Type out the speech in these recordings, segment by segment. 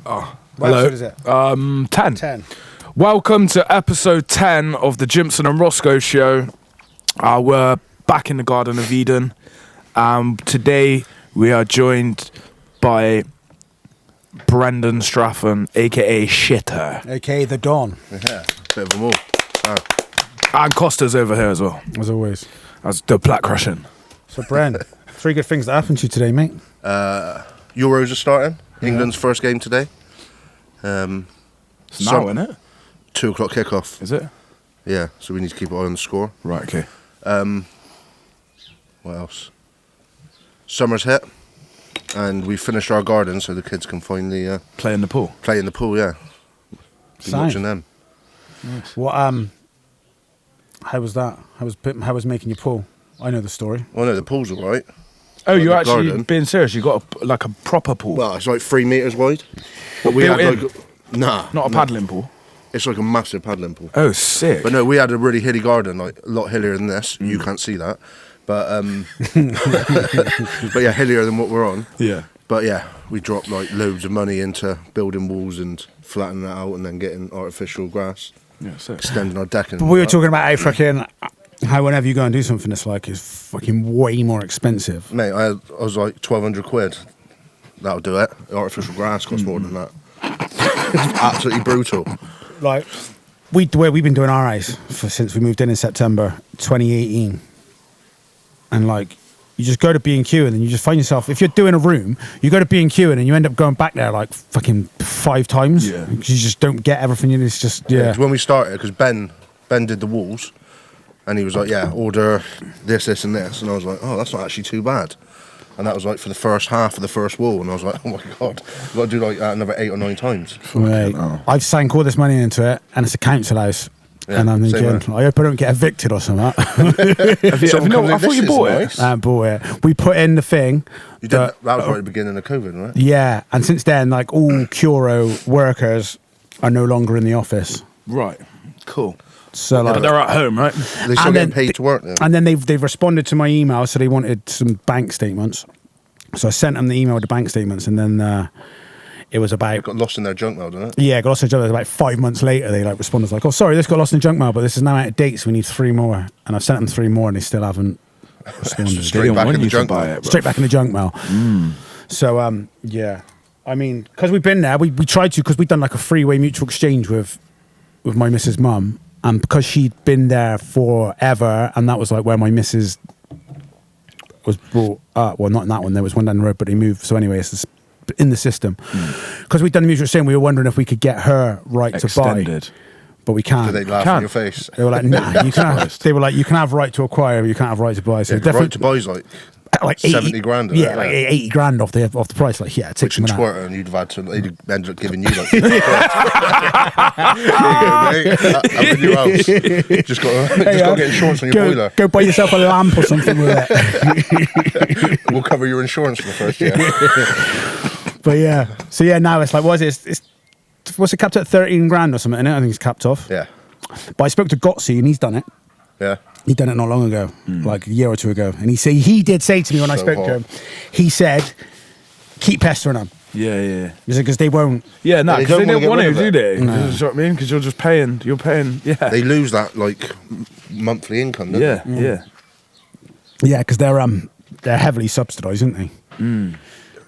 What Hello. episode is it? 10. 10. Welcome to episode 10 of the Gimson Rosko Show. We're back in the Garden of Eden. Today we are joined by Brendan Straffen, aka Shitter. AKA The Dawn. Yeah, bit of them all. Wow. And Costa's over here as well. As always. As the Black Russian. So, Bren, 3 good things that happened to you today, mate. Euros are starting. England's first game today. It's now, isn't it? 2 o'clock kickoff. Is it? Yeah, so we need to keep an eye on the score. Right, okay. What else? Summer's hit, and we finished our garden so the kids can finally Play in the pool. play in the pool. Yeah, be Sign. watching them. What? How was that? How was making your pool? I know the story. Well, no, the pool's all right. Oh, Like you're the actually garden. being serious? You got a proper pool? Well, it's like 3 meters wide. But we built had in? like nah, Not a no. paddling pool? It's like a massive paddling pool. Oh, sick. But no, we had a really hilly garden, like a lot hillier than this. You can't see that, but but yeah, hillier than what we're on. Yeah. But yeah, we dropped like loads of money into building walls and flattening that out, and then getting artificial grass, Yeah, sick. extending our decking. But we were talking about how whenever you go and do something, it's like it's fucking way more expensive. Mate, I was like 1,200 quid. That'll do it. Artificial grass costs more than that. It's absolutely brutal. Like we've been doing our house since we moved in September 2018, and like you just go to B&Q and then you just find yourself, if you're doing a room, you go to B&Q and then you end up going back there like fucking 5 times. Yeah. Because you just don't get everything. It's just yeah. 'Cause when we started, because Ben did the walls, and he was like, yeah, order this, and this, and I was like, oh, that's not actually too bad. And that was like for the first half of the first wall, and I was like, oh my god, I've got to do like that another 8 or 9 times. Right. I've sank all this money into it, and it's a council house. Yeah, and I'm same thinking, I hope I don't get evicted or something. Have you, Someone come I live thought this, you it's bought it. nice. I bought it. We put in the thing. You did that was right at the beginning of COVID, right? Yeah, and since then, like all Curo workers are no longer in the office. Right. Cool. So like, But they're at home, right? They still And getting then paid to work now. and then they've responded to my email, so they wanted some bank statements. So I sent them the email with the bank statements, and then it was about Got lost in their junk mail, didn't it? yeah, got lost in junk mail. About 5 months later, they like responded like, "Oh, sorry, this got lost in junk mail, but this is now out of date, so we need 3 more." And I've sent them 3 more, and they still haven't responded. Straight back in the junk buy mail. it, bro. Straight back in the junk mail. So yeah, I mean, because we've been there, we tried to, because we'd done like a 3-way mutual exchange with my missus' mum, and because she'd been there forever, and that was like where my missus was brought up. Well, not in that one. There was one down the road, but they moved. So anyway, it's in the system. Because we'd done the mutual exchange, we were wondering if we could get her right to buy, Extended. but we can't. Did they laugh Can't. in your face? They were like, "Nah, you can't." They were like, "You can have right to acquire, but you can't have right to buy." So Yeah, right to buy's like 70 grand, Yeah, yeah. like 80 grand off the price. Like, yeah, it takes and them an hour. twerter, and you'd have had to. They'd ended up giving you like 50 quid. There you go, mate. Up in your house. Just got to get insurance on your boiler. Go buy yourself a lamp or something with it. We'll cover your insurance for the first year. But yeah, so yeah, now it's like, what's it capped at 13 grand or something? Innit? I think it's capped off. Yeah, But I spoke to Gotzi and he's done it. yeah. He'd done it not long ago, like a year or 2 ago, and he did say to me when I So spoke to hot. him, he said, "Keep pestering them." Yeah. Because they won't. Yeah, no, They because they don't don't want wanna to, get do rid they? of You know what I mean? Because you're paying, yeah. They lose that like monthly income, don't Yeah, they? yeah. Yeah, because they're heavily subsidised, aren't they?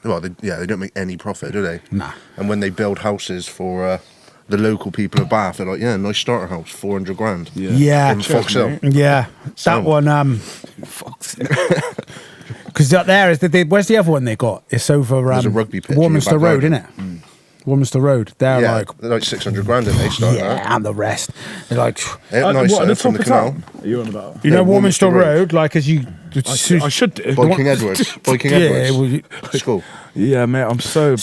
Well, they don't make any profit, do they? Nah. And when they build houses for the local people of Bath, they're like, yeah, nice starter house, 400 grand. Yeah. In Foxhill. Yeah, Sound. that one. Because there is where's the other one they got? It's over There's a rugby pitch in your Warminster back Road, garden. isn't it? Warminster Road. They're Yeah, like they're like 600 grand and they start and the rest. They're like They have nice What, at the from the top of canal. town? Are you on about? you know Warminster Warminster Road. Road, like as you. I should do. By King Edward's. By King Yeah, Edward's. well, you- School. Yeah, mate, I'm so bad. As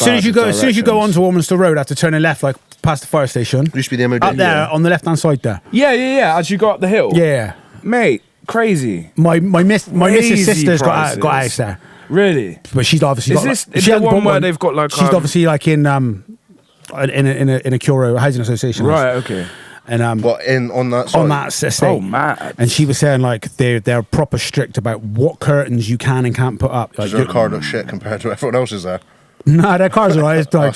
soon as you go onto Warminster Road, after turning left, like past the fire station, Used to be the MOD. up there on the left hand side there. Yeah. As you go up the hill. Yeah, Mate, crazy. my missus' Crazy sister's got a prices. house there, Really? but she's obviously Is got. this like, is she the hasn't one bought where they've got like? She's obviously like in a Curo housing association. house. Right. Okay. And What, on that side? on that estate. Oh, mad. And she was saying like they're proper strict about what curtains you can and can't put up. Like Is their car look shit compared to everyone else's there? no, their cars are right. It's like,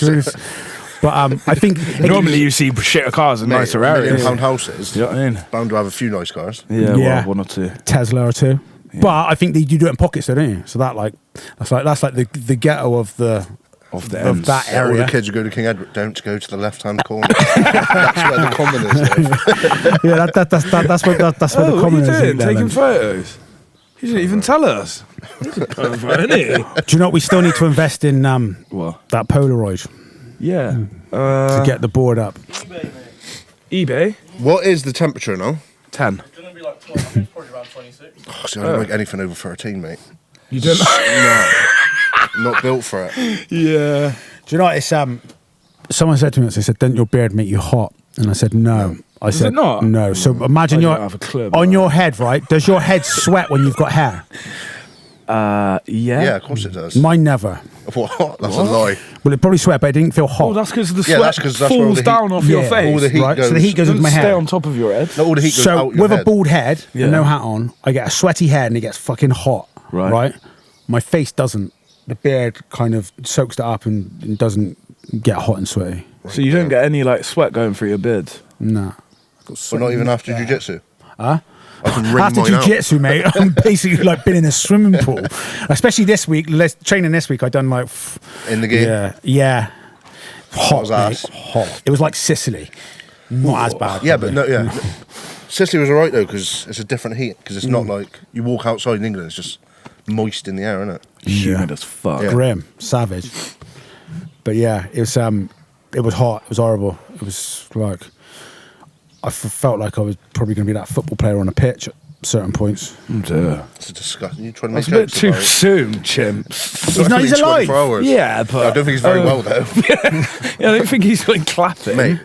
But I think Normally you see shitter cars in nicer £1 areas. million houses. You know what I mean? Bound to have a few nice cars. Yeah, Yeah. well, one or two. Tesla or two. But I think you do it in pockets, though, don't you? So that's like the ghetto of the ends. that Yeah, all area. the kids who go to King Edward don't go to the left-hand corner. That's where the commoners live. Yeah, that's where the What are you commoners doing? live. Taking photos? You didn't even tell us. He's a pervert, isn't he? Do you know what? We still need to invest in What? that Polaroid Yeah. to get the board up. eBay? What is the temperature now? 10. It's gonna be like 12, I think it's probably around 26. Oh, see, I don't like anything over 13, mate. You don't No. Not built for it. Yeah. Do you know what? It's someone said to me, they said, "Don't your beard make you hot?" And I said, "No." I said, it not? "No." So imagine I your don't have a clue about on that. your head, right? Does your head sweat when you've got hair? Yeah. Yeah, of course it does. Mine never. What? That's a lie. Well, it probably sweat, but it didn't feel hot. Oh, that's because the Yeah, sweat that's 'cause that's where all falls the heat- down off your Yeah. face. All the heat right? goes. So the heat goes into Doesn't my stay head. on top of your head. No, all the heat goes So out your with head. a bald head Yeah. and no hat on, I get a sweaty head and it gets fucking hot. Right. My face doesn't. The beard kind of soaks it up and doesn't get hot and sweaty. So you don't get any like sweat going through your beard. Nah. But not even after jiu-jitsu. Huh? I can ring After mine out. jiu-jitsu, mate, I'm basically like been in a swimming pool. Especially this week, training this week, I done like In the game. yeah, hot, was mate, ass? hot. It was like Sicily, not as bad. Yeah, but probably. no, yeah. Sicily was alright though, because it's a different heat. Because it's not like you walk outside in England, it's just moist in the air, isn't it? Humid as fuck. Yeah. Grim, savage. But yeah, it was hot. It was horrible. It was like felt like I was probably going to be that football player on a pitch at certain points. Yeah. It's disgusting. You trying to make That's a bit jokes too about it. soon, chimp. It's not- he's only alive. 24 hours. Yeah, but I don't think he's very well though. Yeah, I don't think he's like clapping. Mate,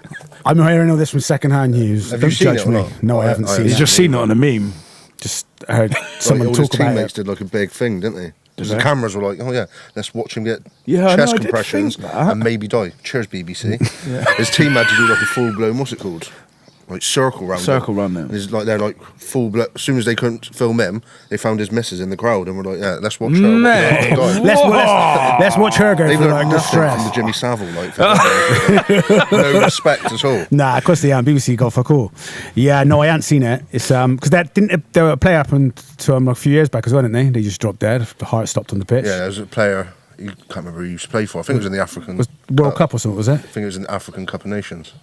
I'm hearing all this from second-hand news. Have Don't you seen judge it or me. not? No, I haven't seen He's it. just seen it on a meme. Just heard someone all his talk about teammates it. did like a big thing, didn't they? Because Did the they? cameras were like, oh yeah, let's watch him get Yeah, I know, chest I did compressions think that. and maybe die. Cheers, BBC. His team had to do like a full blown, what's it called? Like circle round. Circle him. run then. And he's like they're like full blown. As soon as they couldn't film him, they found his missus in the crowd and were like, yeah, let's watch her. Mate. Die. Let's watch her go They've through learned like the nothing from stress. the Jimmy Savile, like no respect at all. Nah, of course they aren't. BBC got fuck all. Yeah, no, I hadn't seen it. It's because that didn't. There were a play happened to him like a few years back as well, didn't they? They just dropped dead. The heart stopped on the pitch. Yeah, there was a player. You can't remember who he used to play for. I think it was in the African. Was World Cup or something, was it? I think it was in the African Cup of Nations.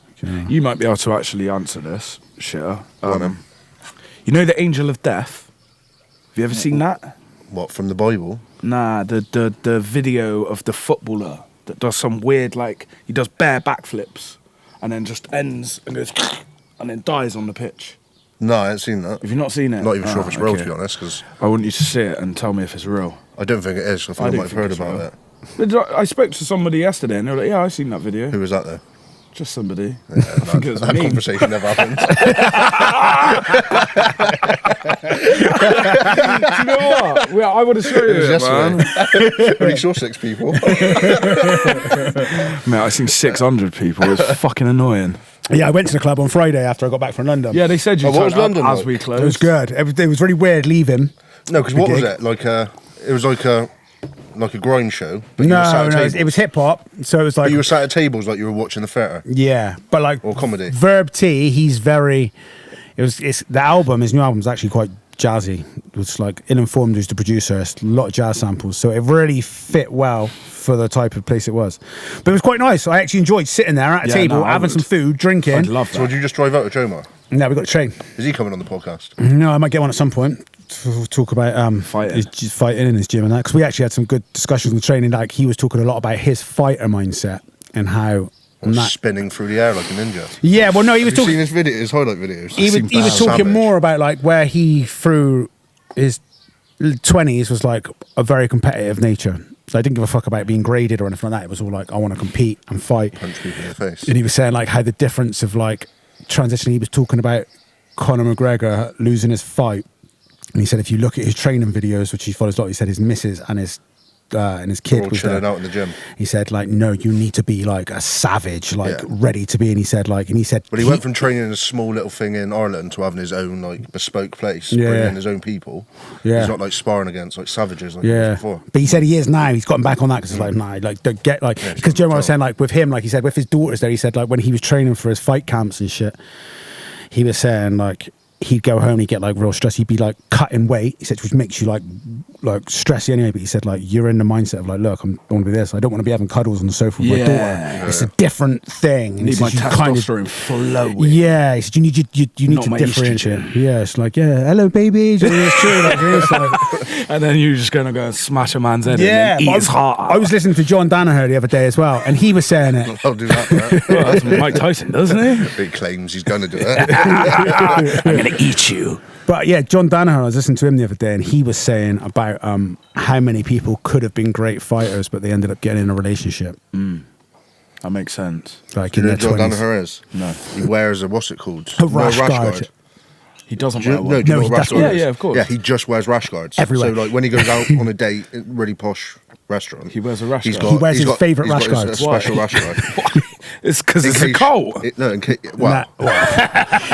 You might be able to actually answer this, shitter. Go on, then. You know the Angel of Death? Have you ever seen that? What, from the Bible? Nah, the video of the footballer that does some weird, like, he does bare backflips and then just ends and goes and then dies on the pitch. No, I haven't seen that. Have you not seen it? Not even sure if it's real, okay. to be honest, because I want you to see it and tell me if it's real. I don't think it is. I think I, don't might have think heard it's about real. it. But I spoke to somebody yesterday and they were like, yeah, I've seen that video. Who was that, though? Just somebody. Yeah, think it was a that meme. conversation never happened. Do you know what? Well, I would have shown you It was it, man. yesterday. Only saw 6 people. Mate, I've seen 600 people. It's fucking annoying. Yeah, I went to the club on Friday after I got back from London. Yeah, they said you Oh, what was turned up London as like? we closed. it was good. It was really weird leaving. No, because what was gig. it? Like it was like a grind show, but you were sat No, at no, tables. it was hip hop. So it was like But you were sat at tables like you were watching the theatre. yeah, but like Or comedy. Verb T, he's very. It's the album. His new album is actually quite jazzy. It's like Ill Informed, who's the producer. It's a lot of jazz samples, so it really fit well for the type of place it was. But it was quite nice. I actually enjoyed sitting there at a Yeah, table, no, I having would. some food, drinking. I'd love So that. would you just drive out with Jomar? No, we got the train. Is he coming on the podcast? No, I might get one at some point. To talk about Fighting. his fighting in his gym and that, because we actually had some good discussions on the training. Like he was talking a lot about his fighter mindset and how. And that, Spinning through the air like a ninja. yeah, well, no, he was Have you talking. seen his highlight videos? He Seem was talking savage. more about like where he through his 20s was like a very competitive nature. So I didn't give a fuck about being graded or anything like that. It was all like I want to compete and fight. Punch people in the face. And he was saying like how the difference of like transitioning. He was talking about Conor McGregor losing his fight, and he said if you look at his training videos, which he follows a lot, he said his missus and his and his kid all was chilling there. out in the gym. He said, like, no, you need to be like a savage, like Yeah. ready to be. And he said, But he went from training in a small little thing in Ireland to having his own like bespoke place, Yeah. bringing in his own people. Yeah. He's not like sparring against like savages like he was yeah, before. but he said he is now. He's gotten back on that because it's like, nah, like don't get like Yeah, because it's Jeremy was control. saying like with him, like he said with his daughters there, he said like when he was training for his fight camps and shit, he was saying like he'd go home and he'd get like real stressed. He'd be like cutting weight. He said which makes you like stressy anyway. But he said like you're in the mindset of like, look, I want to be this. I don't want to be having cuddles on the sofa with my Yeah. daughter. It's a different thing. And he Need my said, you kind of- testosterone flowing. Yeah, he said you need you need Not to my differentiate. estrogen. Yeah, it's like hello baby. It's true, like, it's like, And then you're just gonna go and smash a man's head yeah, in and eat but his heart out. I was listening to John Danaher the other day as well, and he was saying it. I'll do that. Right? Well, that's Mike Tyson, doesn't he? He claims he's going to do it. I'm gonna eat you. But yeah, John Danaher, I was listening to him the other day, and he was saying about how many people could have been great fighters, but they ended up getting in a relationship. That makes sense. Like Do in you know their who John 20s. Danaher is? No, He wears a what's it called? A rash guard. he doesn't Do you, wear no, one. do you No, know he what rash doesn't. guard is? Yeah, of course. Yeah, he just wears rash guards. Everywhere. So like when he goes out on a date in a really posh restaurant, He wears a rash he's guard. got, He wears he's his got- favourite he's got rash his- guards. a special Why? rash guard. It's because In it's a case- cold. No, well,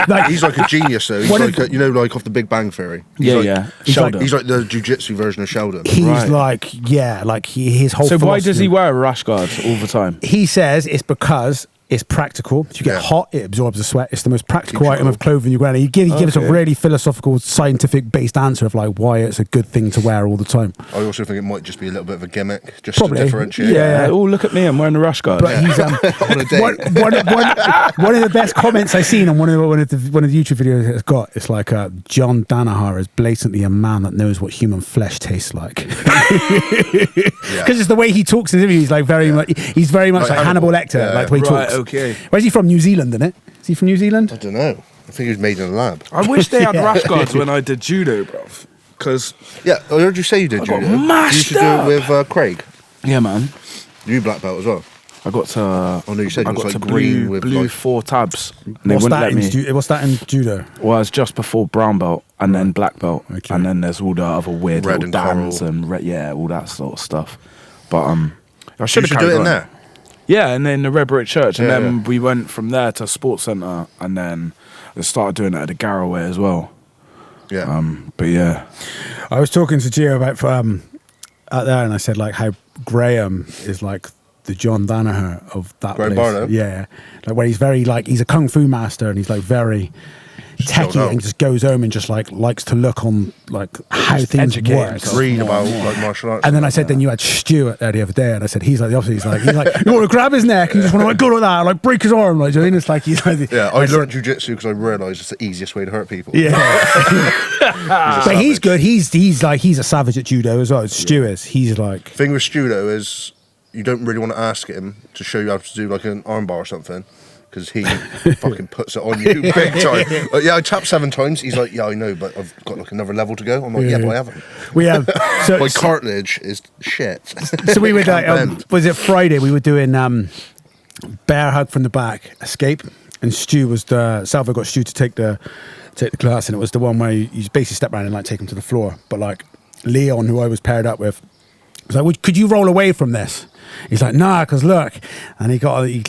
Like, he's like a genius though. He's One like of- you know, like off the Big Bang Theory. He's Yeah, like, yeah. He's Sheldon. He's like the jiu-jitsu version of Sheldon. he's Right. like, yeah, like his whole. So why does philosophy- he wear a rash guard all the time? He says it's because it's practical. If you get Yeah. hot, it absorbs the sweat. It's the most practical Keeps you item of cool. clothing you wear. He gives us a Okay. really philosophical, scientific-based answer of like why it's a good thing to wear all the time. I also think it might just be a little bit of a gimmick, just Probably. to differentiate. Yeah. Oh, look at me! I'm wearing a rash guard. But he's on a date. one of the best comments I've seen on one of the YouTube videos it's got. It's like John Danaher is blatantly a man that knows what human flesh tastes like. Because it's the way he talks in interviews. He's like very much. He's very much like Hannibal Lecter. Yeah. Like the way he Right, talks. okay. Where's he from? New Zealand, isn't it? Is he from New Zealand? I don't know. I think he was made in a lab. I wish they had Yeah. rash guards when I did judo, bruv. Because Yeah, I heard you say you did got judo. You mashed used to do up. it with Craig. yeah, man, You black belt as well. I got to. Oh no, you said I it was got like to green blue, with blue like 4 tabs. And they What's wouldn't that, let me. what's that in judo? Well, it's just before brown belt and then black belt, Okay. and then there's all the other weird Red little and dans coral. and yeah, all that sort of stuff. But I you should have should do it in there. Yeah, and then the Red Brick Church, and Yeah, then yeah. we went from there to Sports Centre, and then I started doing it at the Garraway as well. Yeah. But yeah, I was talking to Gio about out there, and I said like how Graham is like the John Danaher of that Graham place. Barlow? Yeah, like where he's very like he's a kung fu master, and he's like very chilled techie out. and just goes home and just like likes to look on like how Just things educate work. himself. Read more about and more. like martial arts. And then I said, then you had Stuart there the other day, and I said he's like the opposite. He's like you want to grab his neck and you just want to like go like that, like break his arm, like do you know what I mean? It's like he's like yeah, I learned jiu-jitsu because I realised it's the easiest way to hurt people. yeah. He's a But he's savage. good. He's like he's a savage at judo as well. Stu is. He's like Thing with Stu though is you don't really want to ask him to show you how to do like an armbar or something because he fucking puts it on you big time. Like, yeah, I tapped 7 times. He's like, yeah, I know, but I've got like another level to go. I'm like, yeah, but I haven't. we have. So, My cartilage is shit. so we would like Can't bend. was it Friday? We were doing bear hug from the back, escape, and Stu was the Salvo got Stu to take the class, and it was the one where you basically step around and like take him to the floor. But like Leon, who I was paired up with, was like, could you roll away from this? He's like, nah, because look, and he got me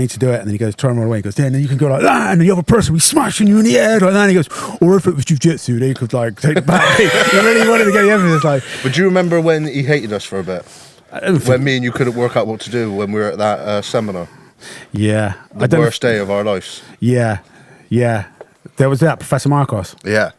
to do it, and then he goes, try and roll away. He goes, yeah, and then you can go like that, and the other person will be smashing you in the head like that. And he goes, or if it was jiu-jitsu, they could like take it back. He really wanted to get the evidence. Like, But do you remember when he hated us for a bit? I don't think- When me and you couldn't work out what to do when we were at that seminar? yeah, I The don't. worst day of our lives. Yeah. There was that Professor Marcos. Yeah.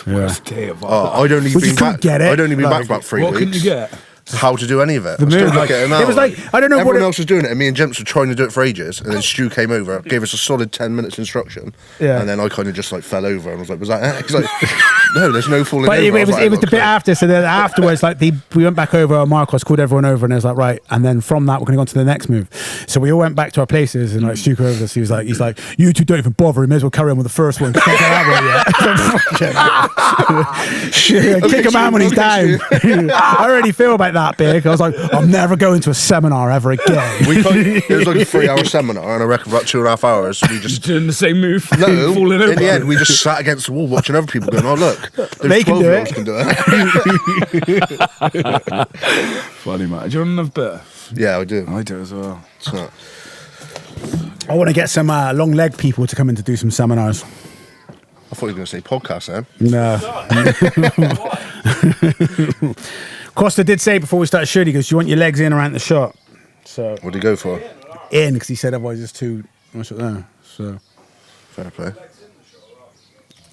worst day of Oh, all. I'd only We been just couldn't back. get it. I'd only been Like, back about 3 What weeks. can you get? How to do any of it? The I still mood, don't like, get it was now. like I don't know Everyone what else was doing it, and me and Gimson were trying to do it for ages. And then Stu came over, gave us a solid 10 minutes instruction, Yeah. and then I kind of just like fell over and was like, "Was that it?" He's like, "No, there's no falling But over." it was like, the bit "Okay." after. So then afterwards, like we went back over. Marcos called everyone over, and it was like right. And then from that, we're going to go on to the next move. So we all went back to our places, and like Stu came over us. He's like, you two don't even bother. You may as well carry on with the first one. 'Cause can't get that one yet. Shit, kick a man when he's down. I already feel about that big. I was like, I'm never going to a seminar ever again. It was like a 3-hour seminar, and I reckon about 2.5 hours we just Doing the same move. no. Falling over. In the end, we just sat against the wall watching other people going, "Oh look, They those can do 12-year-olds it." can do it." Funny, man. Do you want another beer? Yeah, I do. I do as well. So, I want to get some long leg people to come in to do some seminars. I thought you were going to say podcast then. No. Costa did say before we started shooting, he goes, "Do you want your legs in around the shot?" So What do you go for? in, because he said otherwise it's too much up there. So Fair play.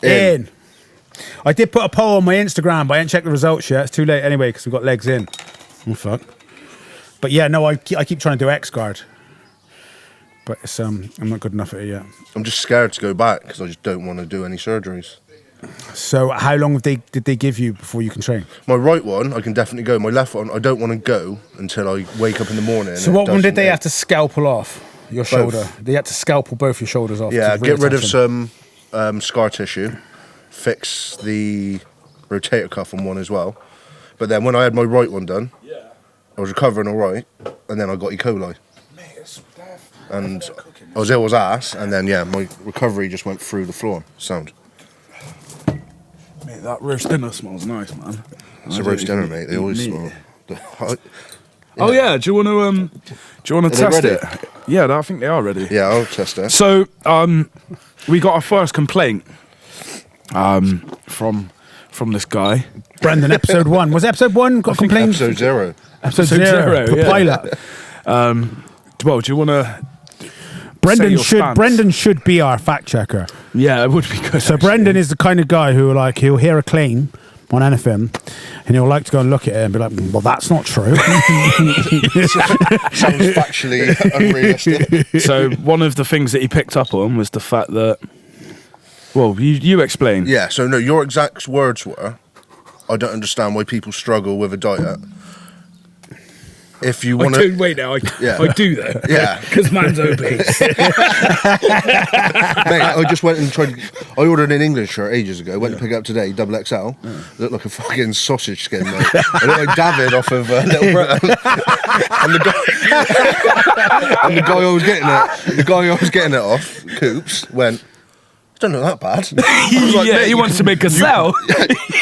in. I did put a poll on my Instagram, but I didn't check the results yet. It's too late anyway because we've got legs in. Oh fuck. But yeah, no, I keep trying to do X guard, but it's I'm not good enough at it yet. I'm just scared to go back because I just don't want to do any surgeries. So how long did they give you before you can train? My right one, I can definitely go. My left one, I don't want to go until I wake up in the morning. So what one did they have to scalpel off? Your shoulder. They had to scalpel both your shoulders off. Yeah, to get rid of reattach them. some scar tissue, fix the rotator cuff on one as well. But then when I had my right one done, I was recovering all right, and then I got E. coli. And I was ill as ass, and then my recovery just went through the floor. Sound. Mate, that roast dinner smells nice, man. It's a roast dinner, mate. They always smell. Oh yeah, do you want to they test ready? it? Yeah, I think they are ready. Yeah, I'll test it. So, we got our first complaint from this guy. Brendan, episode 1. Was episode 1 got complaints? Episode 0. Episode zero, zero. yeah. Pilot. Well, do you want to? Brendan should be our fact checker. Yeah, it would be good. So Brendan is the kind of guy who he'll hear a claim on anything and he'll like to go and look at it and be like, well, that's not true. Sounds factually unrealistic. So one of the things that he picked up on was the fact that. Well, you explain. Yeah, so no, your exact words were, I don't understand why people struggle with a diet. If you want to... Wait now, I do though. Yeah. Because man's obese. Mate, I just went and tried... I ordered an England shirt ages ago, went to pick it up today, double XL. Looked like a fucking sausage skin, mate. I looked like David off of Little Britain. And the guy I was getting it off, Coops, went... Don't look that bad. I was like, mate, he wants to make a sell.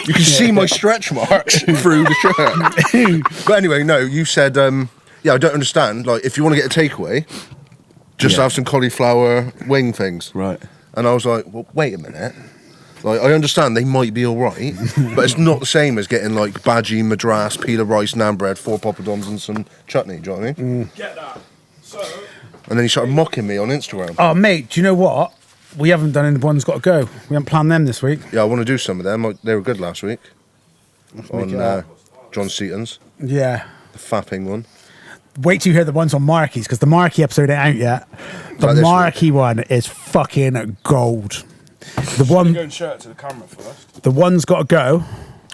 You can see my stretch marks through the shirt. But anyway, no, you said, I don't understand. Like, if you want to get a takeaway, just have some cauliflower wing things. Right. And I was like, well, wait a minute. Like, I understand they might be all right, but it's not the same as getting, like, bhaji, madras, peel of rice, naan bread, 4 poppadoms and some chutney, do you know what I mean? Get that. So... And then he started mocking me on Instagram. Oh, mate, do you know what? We haven't done any One's Got to Go. We haven't planned them this week. Yeah, I want to do some of them. They were good last week. On John Seaton's. Yeah. The fapping one. Wait till you hear the ones on Marky's, because the Marky episode ain't out yet. The Like this Marky one is fucking gold. The Go one, and show it to the camera first. the One's Got to Go.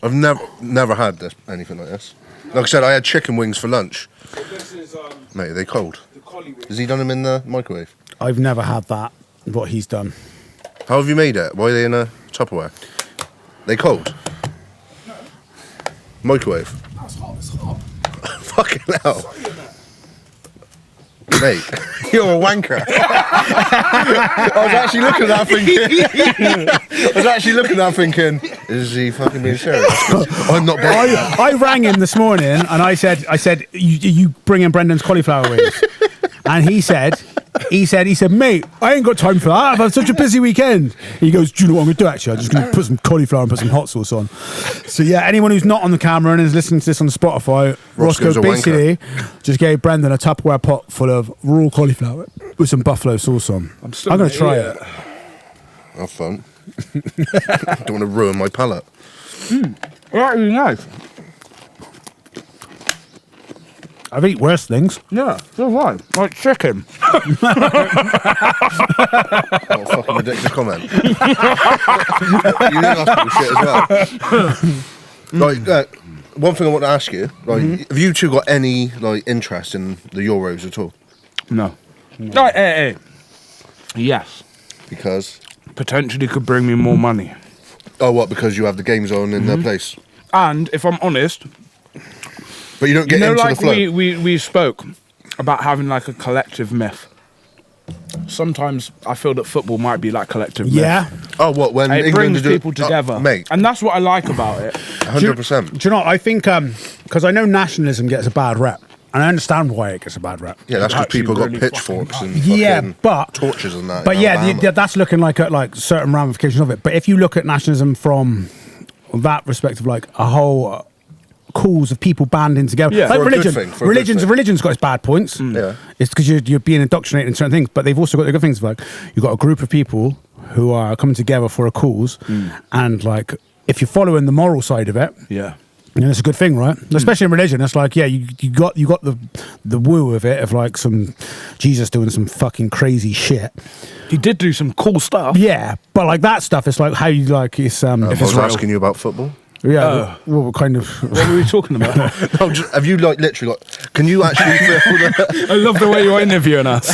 I've never had anything like this. Like I said, I had chicken wings for lunch. So this is Mate, are they cold? the collie wing. Has he done them in the microwave? I've never had that, what he's done. How have you made it? Why are they in a Tupperware? They cold? No. Microwave? That's hot, it's hot. Fucking hell. Mate, you're a wanker. I was actually looking at that thinking, is he fucking being serious? I'm not buying that. I rang him this morning and I said, you bring in Brendan's cauliflower wings. And he said, mate, I ain't got time for that. I've had such a busy weekend. He goes, do you know what I'm going to do actually? I'm just going to put some cauliflower and put some hot sauce on. So yeah, anyone who's not on the camera and is listening to this on Spotify, Roscoe's Roscoe a basically just gave Brendan a Tupperware pot full of raw cauliflower with some buffalo sauce on. I'm going to try it. Have fun. Don't want to ruin my palate. Really nice. I've eaten worse things. Yeah, so right. Like chicken. What a fucking ridiculous comment. You think that's bullshit as well. Like, one thing I want to ask you, like, have you two got any like interest in the Euros at all? No. Right, hey. Yes. Because Potentially could bring me more money. what? Because you have the games on in their place. And if I'm honest, But you don't get You know, into like the flow. we spoke about having like a collective myth. Sometimes I feel that football might be like collective myth. Yeah. Oh, what, when It England brings do people together, mate, and that's what I like about it. 100%. Do you know what? I think, because I know nationalism gets a bad rep, and I understand why it gets a bad rep. Yeah, that's because Actually people got really pitchforks and Yeah, fucking but torches and that. But in yeah, Alabama. that's looking like at like certain ramifications of it. But if you look at nationalism from that perspective, like a whole cause of people banding together, Yeah. like For a good religion. thing, for a good thing. Religion's got its bad points. Yeah. It's because you're being indoctrinated in certain things, but they've also got the good things. Like you've got a group of people who are coming together for a cause, and like if you're following the moral side of it, Yeah. you know, that's a good thing, right? Especially in religion, it's like, yeah, you got the woo of it of like some Jesus doing some fucking crazy shit. He did do some cool stuff. Yeah, but like that stuff, it's like how you like it's I If was it's real. asking you about football. yeah, what kind of What were we talking about? No, have you like literally like? Can you actually feel the? I love the way you're interviewing us.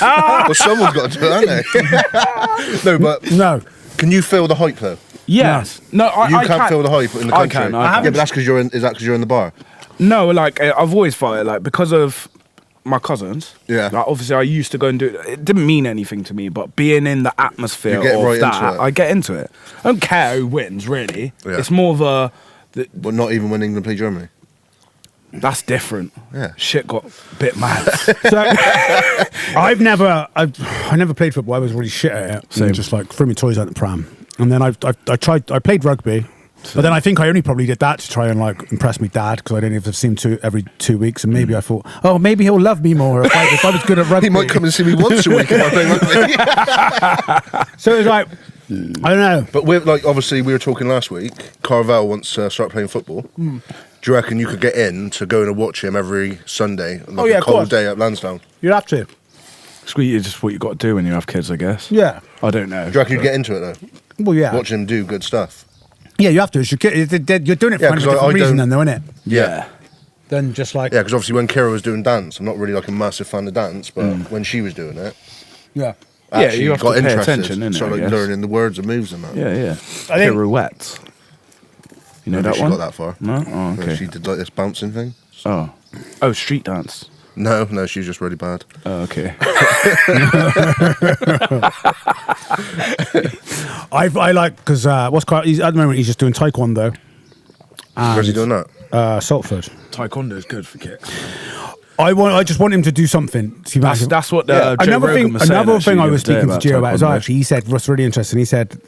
Well, someone's got to do it, haven't they? No, but no. can you feel the hype though? Yes. No, I You can't feel the hype in the I country. can, I Yeah, can. but that's because you're in. Is that because you're in the bar? No, like I've always felt it, like because of my cousins. Yeah. Like, obviously, I used to go and do it. It didn't mean anything to me, but being in the atmosphere You get of right into that, it. I get into it. I don't care who wins, really. Yeah. It's more the But not even when England play Germany. that's different. Yeah. Shit got a bit mad. So, I never played football. I was really shit at it. Same. And just like threw my toys out the pram. And then I played rugby. But then I think I only probably did that to try and like impress my dad because I didn't even see him every 2 weeks, and maybe I thought, oh, maybe he'll love me more if I was good at rugby. He might come and see me once a week if I play rugby. So it was like, I don't know. But we're like, obviously, we were talking last week. Carvel wants to start playing football. Do you reckon you could get in to go and watch him every Sunday on like yeah, a of cold course. day at Lansdowne? You'd have to. It's just what you got to do when you have kids, I guess. Yeah. I don't know. Do you reckon you'd get into it though? Well, yeah. Watch him do good stuff. Yeah, you have to. It's your kid. You're doing it for Yeah, a 'cause different I reason, don't- then, though, innit? Yeah. Then just like, Yeah, because obviously when Kira was doing dance, I'm not really like a massive fan of dance, but when she was doing it, yeah. Yeah, actually you have got to pay interested, attention, innit, started I like guess. learning the words and moves and that. Yeah, yeah. I think- Pirouettes. You know I don't that think she one? got that far. No? Oh, okay. She did like this bouncing thing. Oh, street dance. No, she was just really bad. Oh, okay. I like, because at the moment he's just doing taekwondo. Where's he doing that? Salford. Taekwondo is good for kicks. I just want him to do something. See, That's what Yeah. Joe Rogan was saying. Another thing actually, I the was other day speaking to about Gio about is Taekwondo. actually, he said, what's really interesting, he said,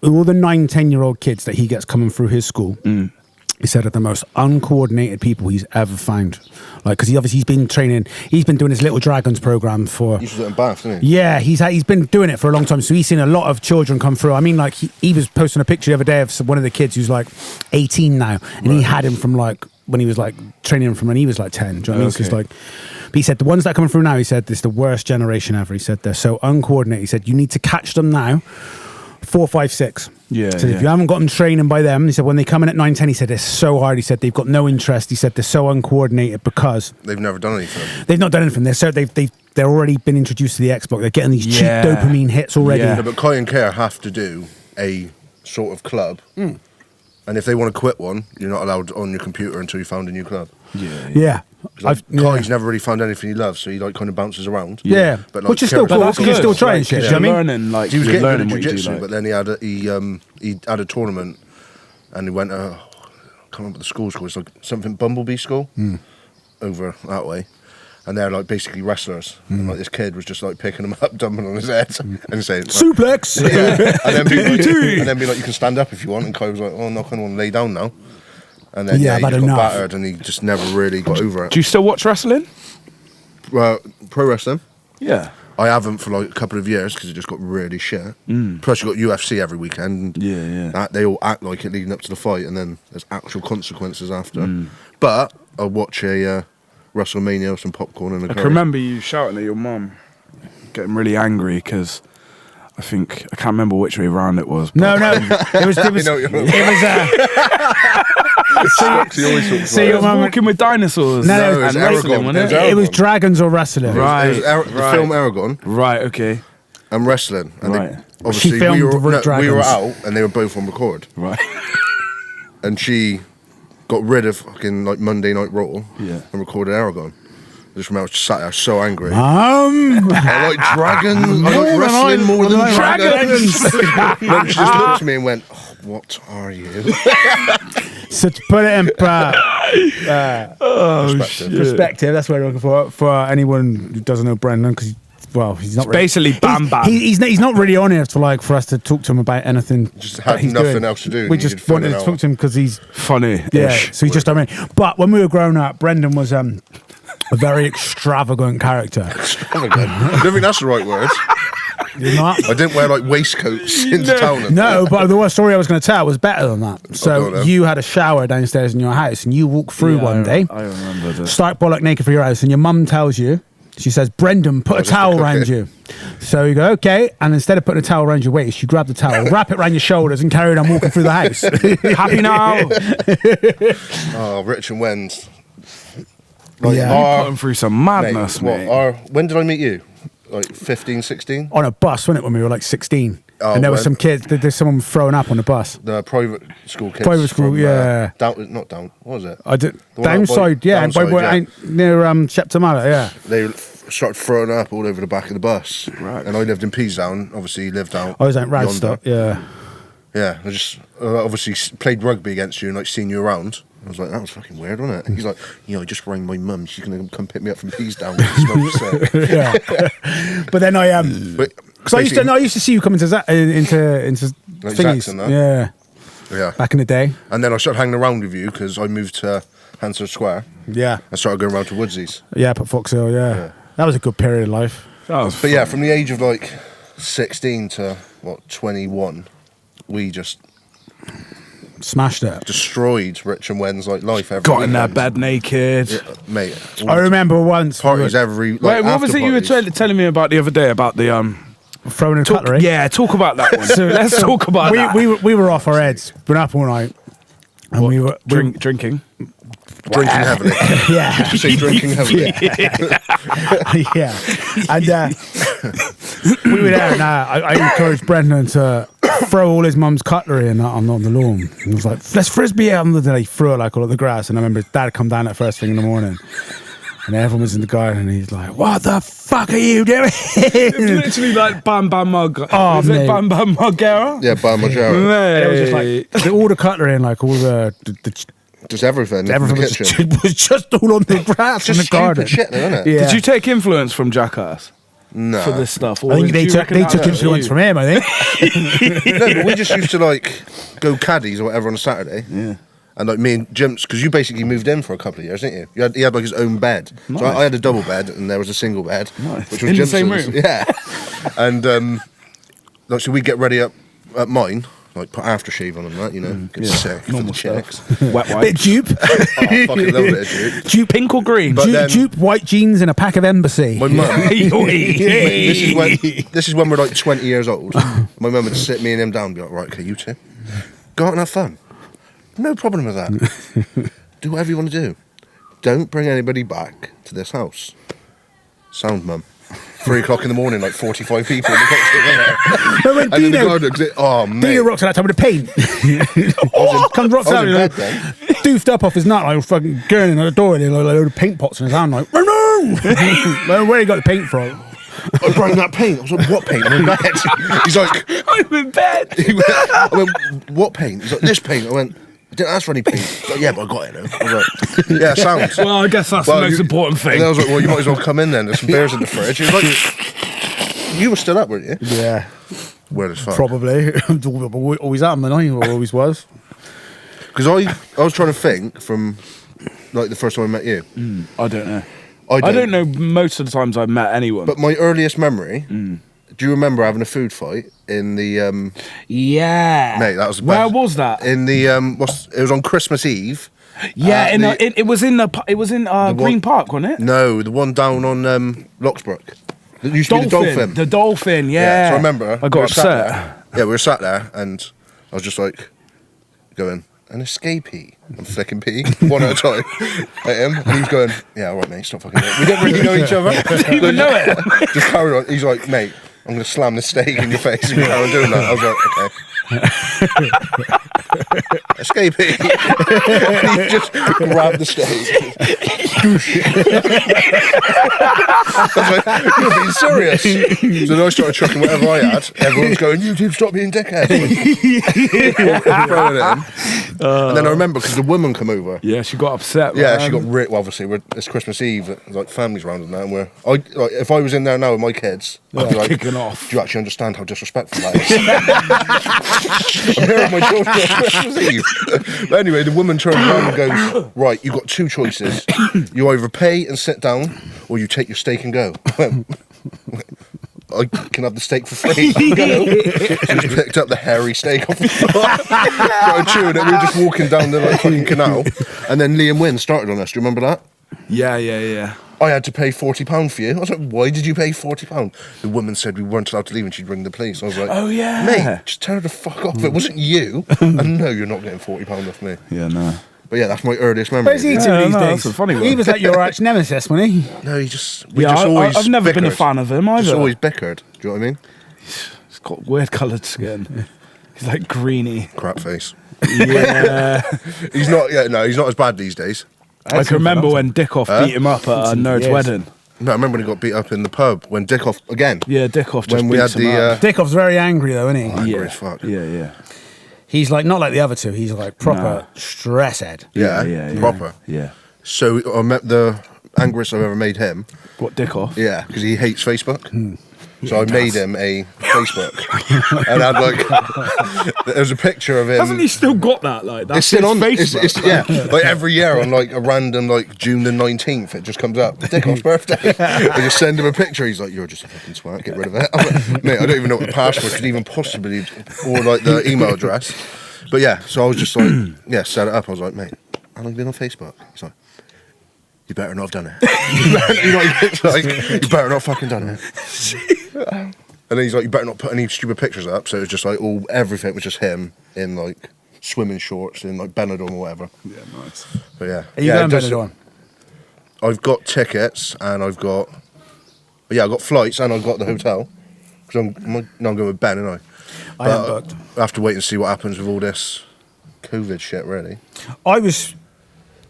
all the 9-10-year-old kids that he gets coming through his school, he said are the most uncoordinated people he's ever found. Like, because he's been training, he's been doing his Little Dragons program for. He used to do it in Bath, didn't he? Yeah, he's been doing it for a long time. So he's seen a lot of children come through. I mean, like he was posting a picture the other day of one of the kids who's like 18 now, and he had him from like when he was like training him from when he was like 10. Do you know what I mean? Okay. It's like, but he said the ones that are coming through now, he said this is the worst generation ever. He said they're so uncoordinated. He said you need to catch them now. 4, 5, 6. Yeah, So if yeah. you haven't got them training by them, he said when they come in at 9, 10, he said it's so hard. He said they've got no interest. He said they're so uncoordinated because They've never done anything. they've not done anything. They're already been introduced to the Xbox. They're getting these cheap Yeah. dopamine hits already. Yeah. No, but Kai and Care have to do a sort of club. And if they want to quit one, you're not allowed on your computer until you found a new club. Yeah. Yeah. Like, yeah. Kai's never really found anything he loves, so he like kind of bounces around. Yeah. But like, Which is still Karen- cool. that's You can good. still try and Like, shit. you're Do you know what I mean? learning, like, He was you're getting good learning at what you do, jiu-jitsu, like. but then he had a tournament, and he went. I can't remember the school's called. It's like something Bumblebee School, over that way, and they're like basically wrestlers. And like this kid was just like picking him up, dumping on his head, and saying like, Suplex. yeah. and then be like, you can stand up if you want. And Kai was like, oh no, I kind of want to lay down now. And then Yeah, he I've just had got enough. battered, and he just never really got over it. Do you still watch wrestling? Pro wrestling. Yeah. I haven't for like a couple of years because it just got really shit. Plus, you got UFC every weekend. And Yeah. they all act like it leading up to the fight, and then there's actual consequences after. But I'll watch a WrestleMania with some popcorn and a I curry. can remember you shouting at your mum, getting really angry because I can't remember which way round it was. No, it was. You know what you're on He always talks So about your it. mum- Walking with dinosaurs. No, it and was wrestling, Aragon. wasn't It was it? Aragon. It was dragons or wrestling. Right. It was the film Aragon Right, okay. and wrestling. And Right. obviously, filmed we were Dragons. out, and they were both on record. Right. And she got rid of fucking like Monday Night Raw Yeah. and recorded Aragon. I just remember I was sat there so angry. I I like dragons. I like wrestling more than dragons. Then she just looked at me and went, oh, "What are you?" So to put it in Perspective. perspective, that's what I'm looking for anyone who doesn't know Brendan, because he's not really, Basically, Bam Bam. he's not really on here to for us to talk to him about anything. Just that had he's nothing doing. else to do. We You just did find wanted it to out. talk to him because he's Funny. yeah. So he's just But when we were growing up, Brendan was a very extravagant character. Extravagant. I don't think that's the right word. You're not. I didn't wear like waistcoats into town. No, but the story I was going to tell was better than that. go on So then. you had a shower downstairs in your house, and you walk through one day, I remember this. stark bollock naked for your house, and your mum tells you, she says, "Brendan, put a just to towel cook around it." you." So you go, okay, and instead of putting a towel around your waist, you grab the towel, wrap it around your shoulders, and carry on walking through the house. Happy now. Oh, Rich and Wens. Yeah. Put him through some madness, mate. When did I meet you? Like 15, 16? On a bus, wasn't it, when we were like 16? Oh, and there was when- some kids, there's someone throwing up on the bus. The private school kids. Private school, from, yeah. Not down. What was it? I did The one downside, yeah, downside, yeah. near Shepton Mallet, yeah. They started throwing up all over the back of the bus. Right. And I lived in Peasdown. Obviously, he lived out. I was at yonder. Radstock, yeah. Yeah, I just obviously played rugby against you and like seen you around. I was like, that was fucking weird, wasn't it? He's like, I just rang my mum. She's gonna come pick me up from Peasdown. Yeah. But then I But because I used to see you coming into Like thingies. Zacks and that? Yeah, yeah. back in the day. And then I started hanging around with you because I moved to Hansard Square. Yeah, I started going around to Woodsies. yeah, but Fox Hill, yeah. That was a good period of life. That was But yeah, from the age of like 16 to 21, we just Smashed it. destroyed Rich and Wen's like life every got in their weekend. bed naked. Yeah, mate. all I the remember once parties we were every. Like, Wait, what was after it you were parties. telling me about the other day about the throwing in cutlery. Yeah, talk about that one. Let's talk about that. We were off our heads, been up all night, and we were Drinking. Drinking heavily. yeah. Did you say drinking heavily? Yeah, and we were there, and I encouraged Brendan to throw all his mum's cutlery and that on the lawn. And I was like, "Let's frisbee out," and then he threw it like all at the grass. And I remember his dad come down at first thing in the morning, and everyone was in the garden, and he's like, "What the fuck are you doing?" It's literally like Bam Bam Mug. Oh, Is mate. it Bam Bam Mug era? Yeah, by Majara. And it was just like all the cutlery and like all the Just everything. In everything the was kitchen. just, was just all on the grass in Just the garden. stupid shit, though, isn't it? Yeah. Did you take influence from Jackass No. for this stuff? Or I think do you reckon that they took was influence you? from him. I think. No, but we just used to like go caddies or whatever on a Saturday. Yeah. And like me and Gimps, because you basically moved in for a couple of years, didn't you? He had like his own bed. So I had a double bed and there was a single bed. Nice. Which was In the same Gimson's. room? Yeah. And like so we'd get ready up at mine, like put aftershave on and that, you know, get sick for the Normal chicks. stuff. Wet Bit wipe. dupe. Oh, I fucking love it, dude. Dupe, Pink or green? But then- dupe, white jeans and a pack of Embassy. My mum. Hey. This is when we're like 20 years old. My mum would sit me and him down and be like, right, okay, you two, go out and have fun. No problem with that. Do whatever you want to do. Don't bring anybody back to this house. Sound, mum. 3 o'clock in the morning, like 45 people in the cockpit. No, when And in the Dino, garden, 'cause oh, mate. Dino rocks out with the paint. Comes rocks I was out, in you know, bed then. doofed up off his nut, like fucking gurning at the door, and he like a load of paint pots in his hand, like, no! Where he got the paint from? I brought that paint. I was like, what paint? I'm in bed. He's like, I'm in bed. I went, what paint? He's like, this paint. I went, I didn't ask for any paint. He's like, yeah, but I got it now. I was like, yeah, sounds. Well, I guess that's the most important And thing. then I was like, well, you might as well come in then. There's some beers in the fridge. He was like, you were still up, weren't you? Yeah, Weird as fuck. probably. Always at him, and I always was. Because I was trying to think from like the first time I met you. I don't know. I I don't know most of the times I've met anyone. But my earliest memory, do you remember having a food fight in the, yeah. mate, that was the Where best. was that? in the, it was on Christmas Eve. Yeah, the- it was in Green Park, wasn't it? No, the one down on Locksbrook. It used to be the Dolphin. The dolphin, yeah. So I remember. I we got were sat upset. there. Yeah, we were sat there and I was just like going, an escapee. I'm flicking P one at a time at him. And he was going, yeah, all right, mate, stop fucking it. We didn't really know each other. Didn't even know it. Just carried on. He's like, mate, I'm going to slam the steak in your face if you carry on doing that. I was like, okay. Escapee. And he just grabbed the steak. I was like, you're being serious. So then I started chucking whatever I had. Everyone's going, YouTube, stop being dickhead. Throwing it in. And then I remember because the woman come over. Yeah, she got upset. Yeah, man. she got well, obviously, it's Christmas Eve, like families around us now, and if I was in there now with my kids, I'd be like, kicking off. do you actually understand how disrespectful that is? I'm here with my daughter on Christmas Eve. But anyway, the woman turns around and goes, right, you've got two choices. You either pay and sit down, or you take your steak and go. I can have the steak for free. So she picked up the hairy steak off the floor. Started chewing it. We were just walking down the fucking canal, and then Liam Wynn started on us. Do you remember that? Yeah. I had to pay £40 for you. I was like, why did you pay £40? The woman said we weren't allowed to leave and she'd ring the police. I was like, Oh, yeah. mate, just turn the fuck off. It wasn't you. And no, you're not getting £40 off me. Yeah, no. But yeah, that's my earliest memory. Where's he to Yeah, these no, days? that's a funny one. He was like your arch nemesis, wasn't he? No, we just always I've never been a bickered. fan of him either. Just always bickered. Do you know what I mean? He's got weird coloured skin. He's like greeny. Crap face. Yeah. He's not as bad these days. I can remember when Dickoff beat him up at a nerd's Yes. wedding. No, I remember when he got beat up in the pub when Dickoff again. Yeah, Dickoff just When we beats had him up. Dickoff's very angry though, isn't he? Angry as fuck. Yeah. He's like not like the other two. He's like proper stress head. Yeah, proper. Yeah. So I met the angriest I've ever made him. What, Dickoff? Yeah, because he hates Facebook. So I made him a Facebook, and I'd like there's a picture of him. Hasn't he still got that? Like that's It's still on Facebook. it's, yeah, like every year on like a random like June the 19th, it just comes up. Dickoff's birthday. I just send him a picture. He's like, "You're just a fucking swat. Get rid of it." I'm like, mate, I don't even know what the password could even possibly, or like the email address. But yeah, so I was just like, yeah, set it up. I was like, mate, how long have you been on Facebook? He's like, you better not have done it. You better not fucking done it. And then he's like, you better not put any stupid pictures up. So it was just like everything was just him in like swimming shorts in like Benidorm or whatever. Yeah, nice. But yeah, Are you going Benidorm? I've got tickets and I've got flights and I've got the hotel because I'm going with Ben, and I haven't booked. I have to wait and see what happens with all this COVID shit. Really, I was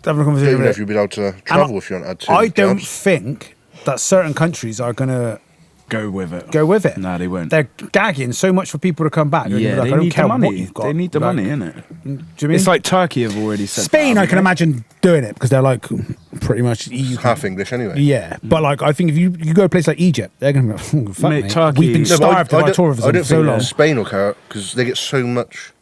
having a I don't conversation even know with if you'd be able to travel if you hadn't had to. I don't think that certain countries are going to Go with it. go with it. No, they won't. They're gagging so much for people to come back. They're Yeah, gonna be they like, I don't need care the what money. you've got. They need the Like, money, innit? Do you mean? It's like Turkey have already said. Spain, that, I can haven't imagine doing it because they're like pretty much EU. half English anyway. Yeah, but like I think if you go to a place like Egypt, they're gonna be like, oh, fuck Mate, me. Turkey- We've been No, but starved by tourism I don't for so think long. Spain will care because they get so much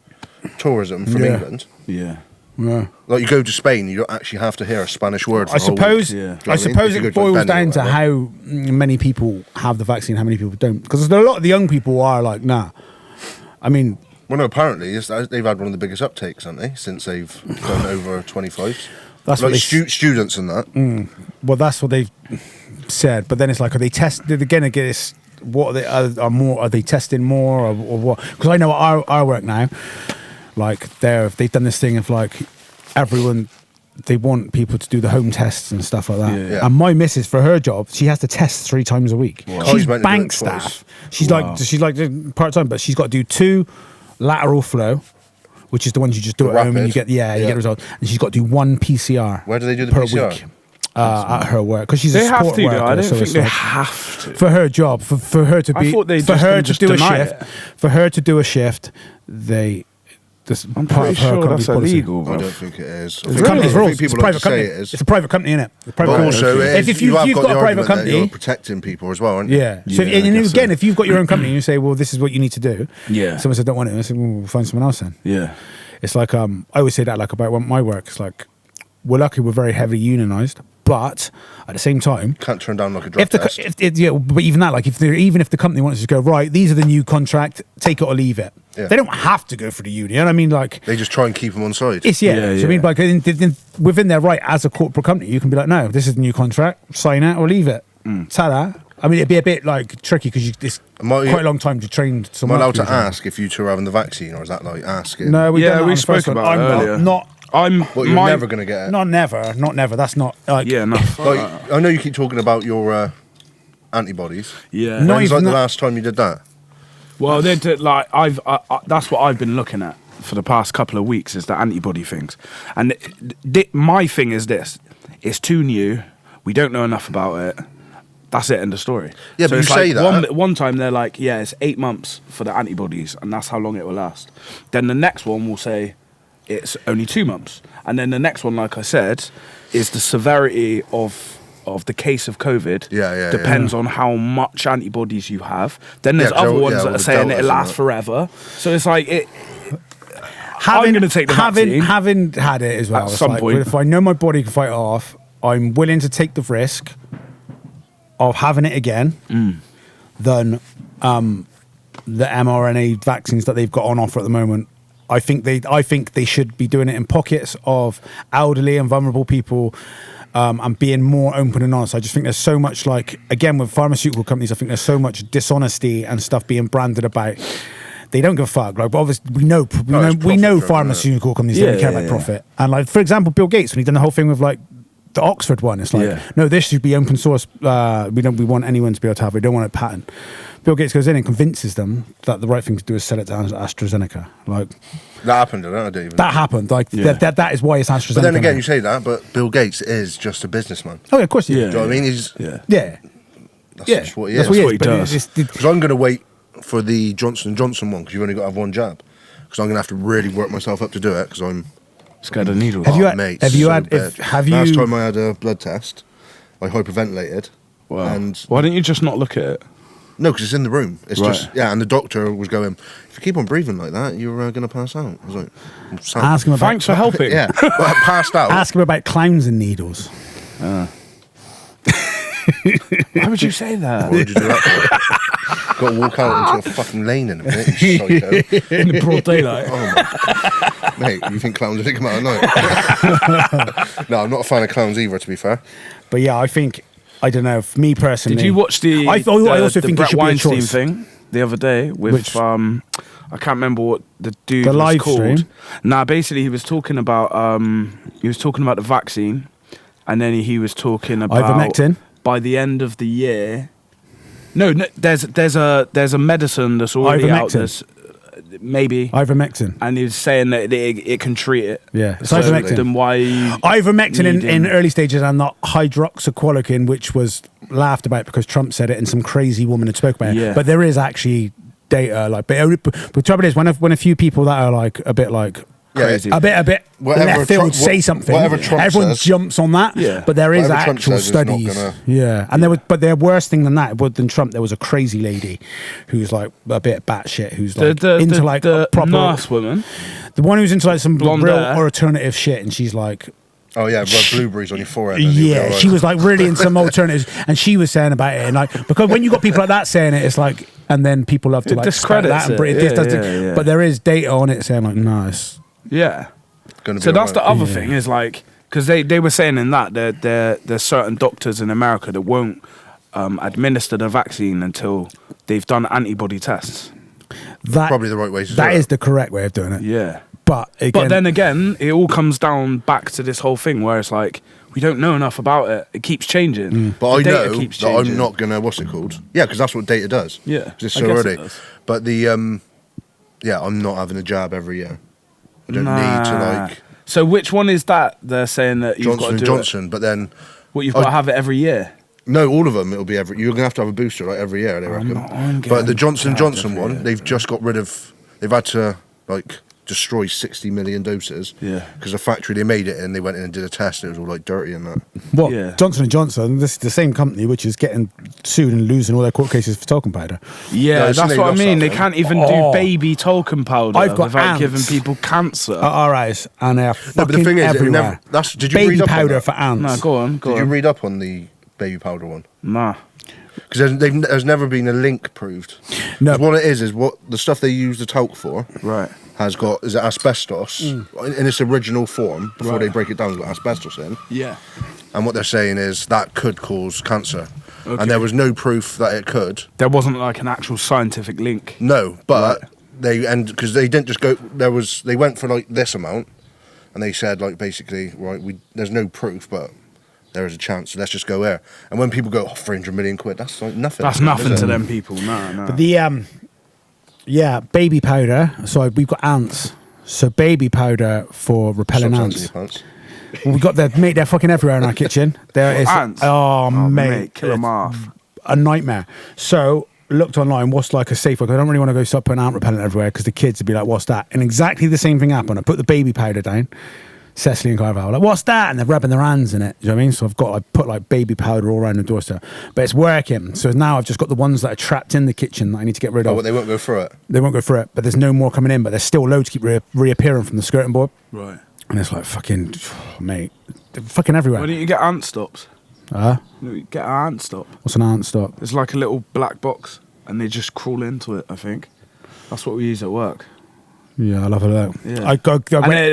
tourism from Yeah. England. they? Yeah. Yeah. Like you go to Spain, you don't actually have to hear a Spanish word. For I a whole suppose. week. Yeah. Do you know I what I mean? suppose If you it go to, like, boils Benidorm down or to whatever. how many people have the vaccine, how many people don't. Because a lot of the young people are like, nah. I mean, Well, no, apparently they've had one of the biggest uptakes, haven't they? Since they've done over 25s. That's like what they students and that. well, that's what they've said. But then it's like, are they tested again? I guess what are they are more? Are they testing more or what? Because I know at our work now, like they've done this thing of like everyone. They want people to do the home tests and stuff like that. Yeah. And my missus, for her job, she has to test 3 times a week. Wow. She's Meant to do bank it twice. staff. She's Wow. she's like part time, but she's got to do 2 lateral flow, which is the ones you just do The at home and you rapid. get you get results. And she's got to do 1 PCR. Where do they do the per PCR? week? At her work, because she's They a have support to do. worker. I don't so think it's they like- have to. for her job, for her to I be, thought they'd for just her gonna to just do a deny shift, it. for her to do a shift, this I'm part pretty of her sure company that's policy. illegal, I bro. don't think it is. I It's think- company's I rules. think It's a people like private to say company. it is. It's a private company, innit? A private But company. also, if you have you've got got the a private argument that you're company, protecting people as well, aren't you? yeah. So Yeah, if, and I guess again, so. if you've got your own company and you say, well, this is what you need to do. Yeah. Someone said, don't want it. I said, well, we'll find someone else then. Yeah. It's like I always say that like about my work. It's like we're lucky we're very heavily unionized, but at the same time, Can't turn down like a drug test. but even that, like even if the company wants to go right, these are the new contract, take it or leave it. Yeah. They don't have to go for the union. I mean, like They just try and keep them on side. it's Yeah, So I mean, yeah. like within their right as a corporate company, you can be like, no, this is the new contract, sign it or leave it. Ta-da. I mean, it'd be a bit like tricky because it's Am I- quite a long time to train Am I someone. allowed up to to ask if you two are having the vaccine, or is that like asking? No, we Yeah, done that we on the spoke first one. about it I'm earlier. not. I'm. But you're my, never going to get it. Not never. That's not like. Yeah, no. Like, I know you keep talking about your antibodies. Yeah. No, When's even like the that- last time you did that? Well, they did, like that's what I've been looking at for the past couple of weeks is the antibody things, and my thing is this: it's too new. We don't know enough about it. That's it. End of story. Yeah, but it's you say that. one time they're like, yeah, it's 8 months for the antibodies, and that's how long it will last. Then the next one will say it's only 2 months, and then the next one, like I said, is the severity of the case of COVID depends on how much antibodies you have. Then there's other ones that are saying it lasts forever. So it's like I'm going to take the vaccine. Having had it as well. At it's some like, point. if I know my body can fight it off, I'm willing to take the risk of having it again than the mRNA vaccines that they've got on offer at the moment. I think they should be doing it in pockets of elderly and vulnerable people. And being more open and honest. I just think there's so much, like, again, with pharmaceutical companies, I think there's so much dishonesty and stuff being branded about. They don't give a fuck. Like, but obviously, we know pharmaceutical companies don't care about profit. And like, for example, Bill Gates, when he done the whole thing with like the Oxford one, it's like, no, this should be open source. We want anyone to be able to have it. We don't want a patent. Bill Gates goes in and convinces them that the right thing to do is sell it to AstraZeneca. Like that happened. I don't even. That happened. Like that is why it's AstraZeneca. But then again, now. you say that, but Bill Gates is just a businessman. Oh, yeah, of course he is. Do you know what I mean? He's That's just what he is. That's what he does. Because I'm going to wait for the Johnson & Johnson one because you've only got to have one jab. Because I'm going to have to really work myself up to do it because I'm scared of needles. Have you had? Mate, last time I had a blood test, I hyperventilated. Wow. And why didn't you just not look at it? no, because it's in the room. It's Right. just and the doctor was going, if you keep on breathing like that, you're going to pass out. I was like, I'm sad. Ask him about. Thanks for helping. Yeah, well, I passed out. Ask him about clowns and needles. Why would you say that? What would you do that for? Got to walk out into a fucking lane in a minute, you psycho. In the broad daylight. Oh my. Mate, you think clowns are come out at night? No, I'm not a fan of clowns either, to be fair. But yeah, I think I don't know. For me personally, Did you watch the? I also think it Brett should be a Weinstein choice. thing the other day with Which? I can't remember what the dude The was live called. stream? Nah, basically he was talking about the vaccine, and then he was talking about Ivermectin? by the end of the year. No, there's a medicine that's already out. Ivermectin. There's maybe. Ivermectin. And he was saying that it can treat it. Yeah, it's So ivermectin. then why? Ivermectin in needing- early stages and the hydroxychloroquine, which was laughed about because Trump said it and some crazy woman had spoke about it. Yeah. But there is actually data. Like, but the trouble is when a few people that are like a bit like. Crazy. A bit Whatever left field Trump- say something. whatever Trump Everyone says. jumps on that. Yeah. But there is Whatever Trump actual says is not studies. gonna- Yeah. And there worse thing than that than Trump. There was a crazy lady who's like a bit batshit. Who's like into like the a proper nurse woman. The one who's into like some Blonde real hair. alternative shit, and she's like. Oh yeah, rub blueberries on your forehead. and you'll be Yeah, all right. she was like really in some alternatives, and she was saying about it, and like because when you got people like that saying it, it's like, and then people love to It like discredits that, and it. bring Yeah, this does yeah. but there is data on it saying like, nice. Yeah. Gonna be So that's all the right. other thing is like because they were saying in that there's certain doctors in America that won't administer the vaccine until they've done antibody tests. That Probably the right way to do that it. is the correct way of doing it. Yeah. But again, But then again, it all comes down back to this whole thing where it's like we don't know enough about it. It keeps changing. But I The data know keeps that I'm changing. not gonna. What's it called? Yeah, because that's what data does. Yeah, 'Cause it's I so guess it early. does. But the yeah, I'm not having a jab every year. I don't need to like So which one is that? They're saying that you've got Johnson to and do Johnson, but then it. What you've got to have it every year. no, all of them. It'll be every. You're gonna have a booster like every year. They reckon. I'm But the getting Johnson jabbed Johnson every one, year. they've just got rid of. They've had to like destroy 60 million doses. Yeah. Because the factory they made it in, they went in and did a test. And it was all like dirty and that. what Yeah. Johnson and Johnson, this is the same company which is getting sued and losing all their court cases for talcum powder. Yeah, No, it's that's they what I lost mean. that They thing. can't even Oh. do baby talcum powder I've got without ants. giving people cancer. All right, and they're No, fucking but the thing is, it everywhere. never. That's. Did you Baby read up on powder that? for ants. No, go on. Did you read up on the baby powder one? Nah. Because there's never been a link proved. No. 'Cause what it is what the stuff they use the talc for Right. has got is it asbestos in its original form before Right. they break it down. It's got asbestos in, Yeah. and what they're saying is that could cause cancer, Okay. and there was no proof that it could. There wasn't like an actual scientific link. No, but Right. because they didn't just go. They went for like this amount, and they said like basically right there's no proof, but there is a chance. So let's just go there. And when people go, 300 million quid, that's like nothing. That's is nothing it? to them people. No. But the baby powder. So we've got ants. So baby powder for repelling Socks ants. in your pants. Well, we got they're fucking everywhere in our kitchen. There is Ants? Oh, mate, kill them off. a nightmare. So looked online, what's like a safe one? I don't really want to go start putting ant repellent everywhere because the kids would be like, what's that? And exactly the same thing happened. I put the baby powder down, Cecily and Carval, like, what's that? And they're rubbing their hands in it. Do you know what I mean? So I put like baby powder all around the doorstep. But it's working. So now I've just got the ones that are trapped in the kitchen that I need to get rid of. Oh, but they won't go through it. They won't go through it, but there's no more coming in, but there's still loads keep reappearing from the skirting board. Right. And it's like fucking, mate, they're fucking everywhere. Why don't you get ant stops? Huh? Get an ant stop. What's an ant stop? It's like a little black box, and they just crawl into it. I think that's what we use at work. Yeah, I'll have a look. Yeah. I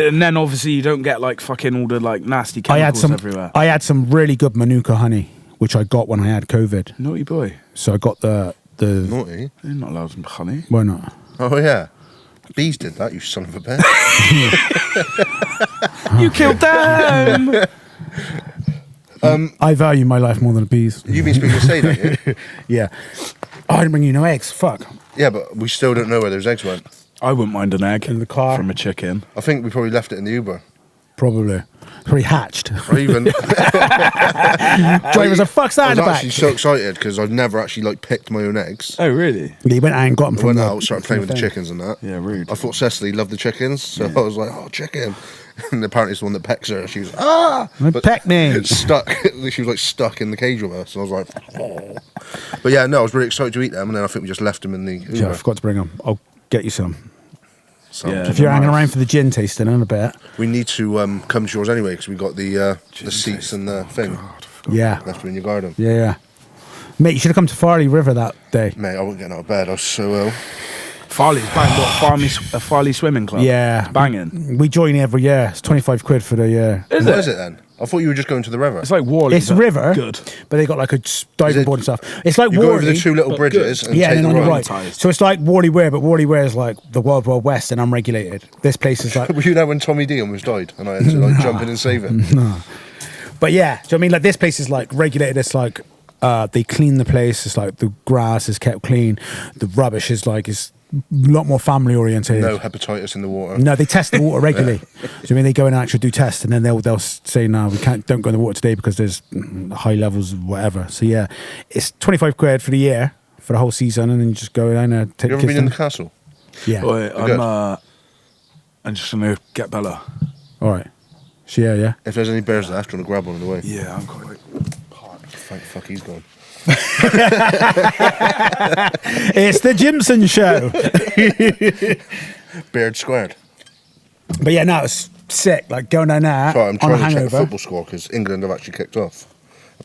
And then obviously you don't get like fucking all the like nasty chemicals everywhere. I had some really good Manuka honey, which I got when I had COVID. Naughty boy. So I got the Naughty. You're not allowed some honey. why not? Oh, yeah. Bees did that, you son of a bitch. You killed them. I value my life more than bees. You've been speaking to Say, don't you? Yeah. Oh, I didn't bring you no eggs. Fuck. Yeah, but we still don't know where those eggs went. I wouldn't mind an egg In the car. from a chicken. I think we probably left it in the Uber. Probably. Probably hatched. Or even... Wait, was a fuck's that I in was the back? actually so excited because I've never actually like picked my own eggs. Oh really? Yeah, he went out and got them I from went the, out, started playing with the thing. chickens and that. Yeah, rude. I thought Cecily loved the chickens, so I was like, oh, chicken. And apparently it's the one that pecks her. She was, ah! Peck me. It's stuck. She was like stuck in the cage with us. And I was like, oh. But yeah, no, I was really excited to eat them. And then I think we just left them in the Uber. Yeah, I forgot to bring them. I'll get you some. So Yeah. If you're hanging nice. around for the gin tasting in a bit. we need to come to yours anyway because we got the seats and the thing Yeah. left in your garden. Yeah. Mate, you should have come to Farley River that day. Mate, I wasn't getting out of bed. I was so ill. Farley's bang. What? Farley swimming club. Yeah. Banging. We join every year. It's 25 quid for the year. Is What it? is it then? I thought you were just going to the river. It's like Worley. It's but river, Good. but they got like a diving Is it- board and stuff. It's like You go over Worley. the two little but bridges good. and Yeah, take and then the on your right. right. So it's like Worley Weir, but Worley Weir is like the Wild Wild West and unregulated. This place is like, Were you there when Tommy D almost died and I had to like jump in and save him? but yeah. Do you know what I mean? Like this place is like regulated. It's like they clean the place. It's like the grass is kept clean. The rubbish is like is a lot more family oriented. No hepatitis in the water. No, they test the water regularly. So I mean, they go in and actually do tests, and then they'll say, "No, we can't. Don't go in the water today because there's high levels of whatever." So yeah, it's 25 quid for the year for the whole season, and then you just go down there. Take You ever the been kids in the down. castle? Yeah. Wait, Good. I'm just gonna get Bella. All right. So yeah. If there's any bears left, do you want to grab one on the way? Yeah, I'm quite. Thank fuck he's gone. It's the Gimson Show. Beard squared. But yeah, no, it's sick. Like going down there Sorry, I'm on a trying to check the hangover. football score because England have actually kicked off.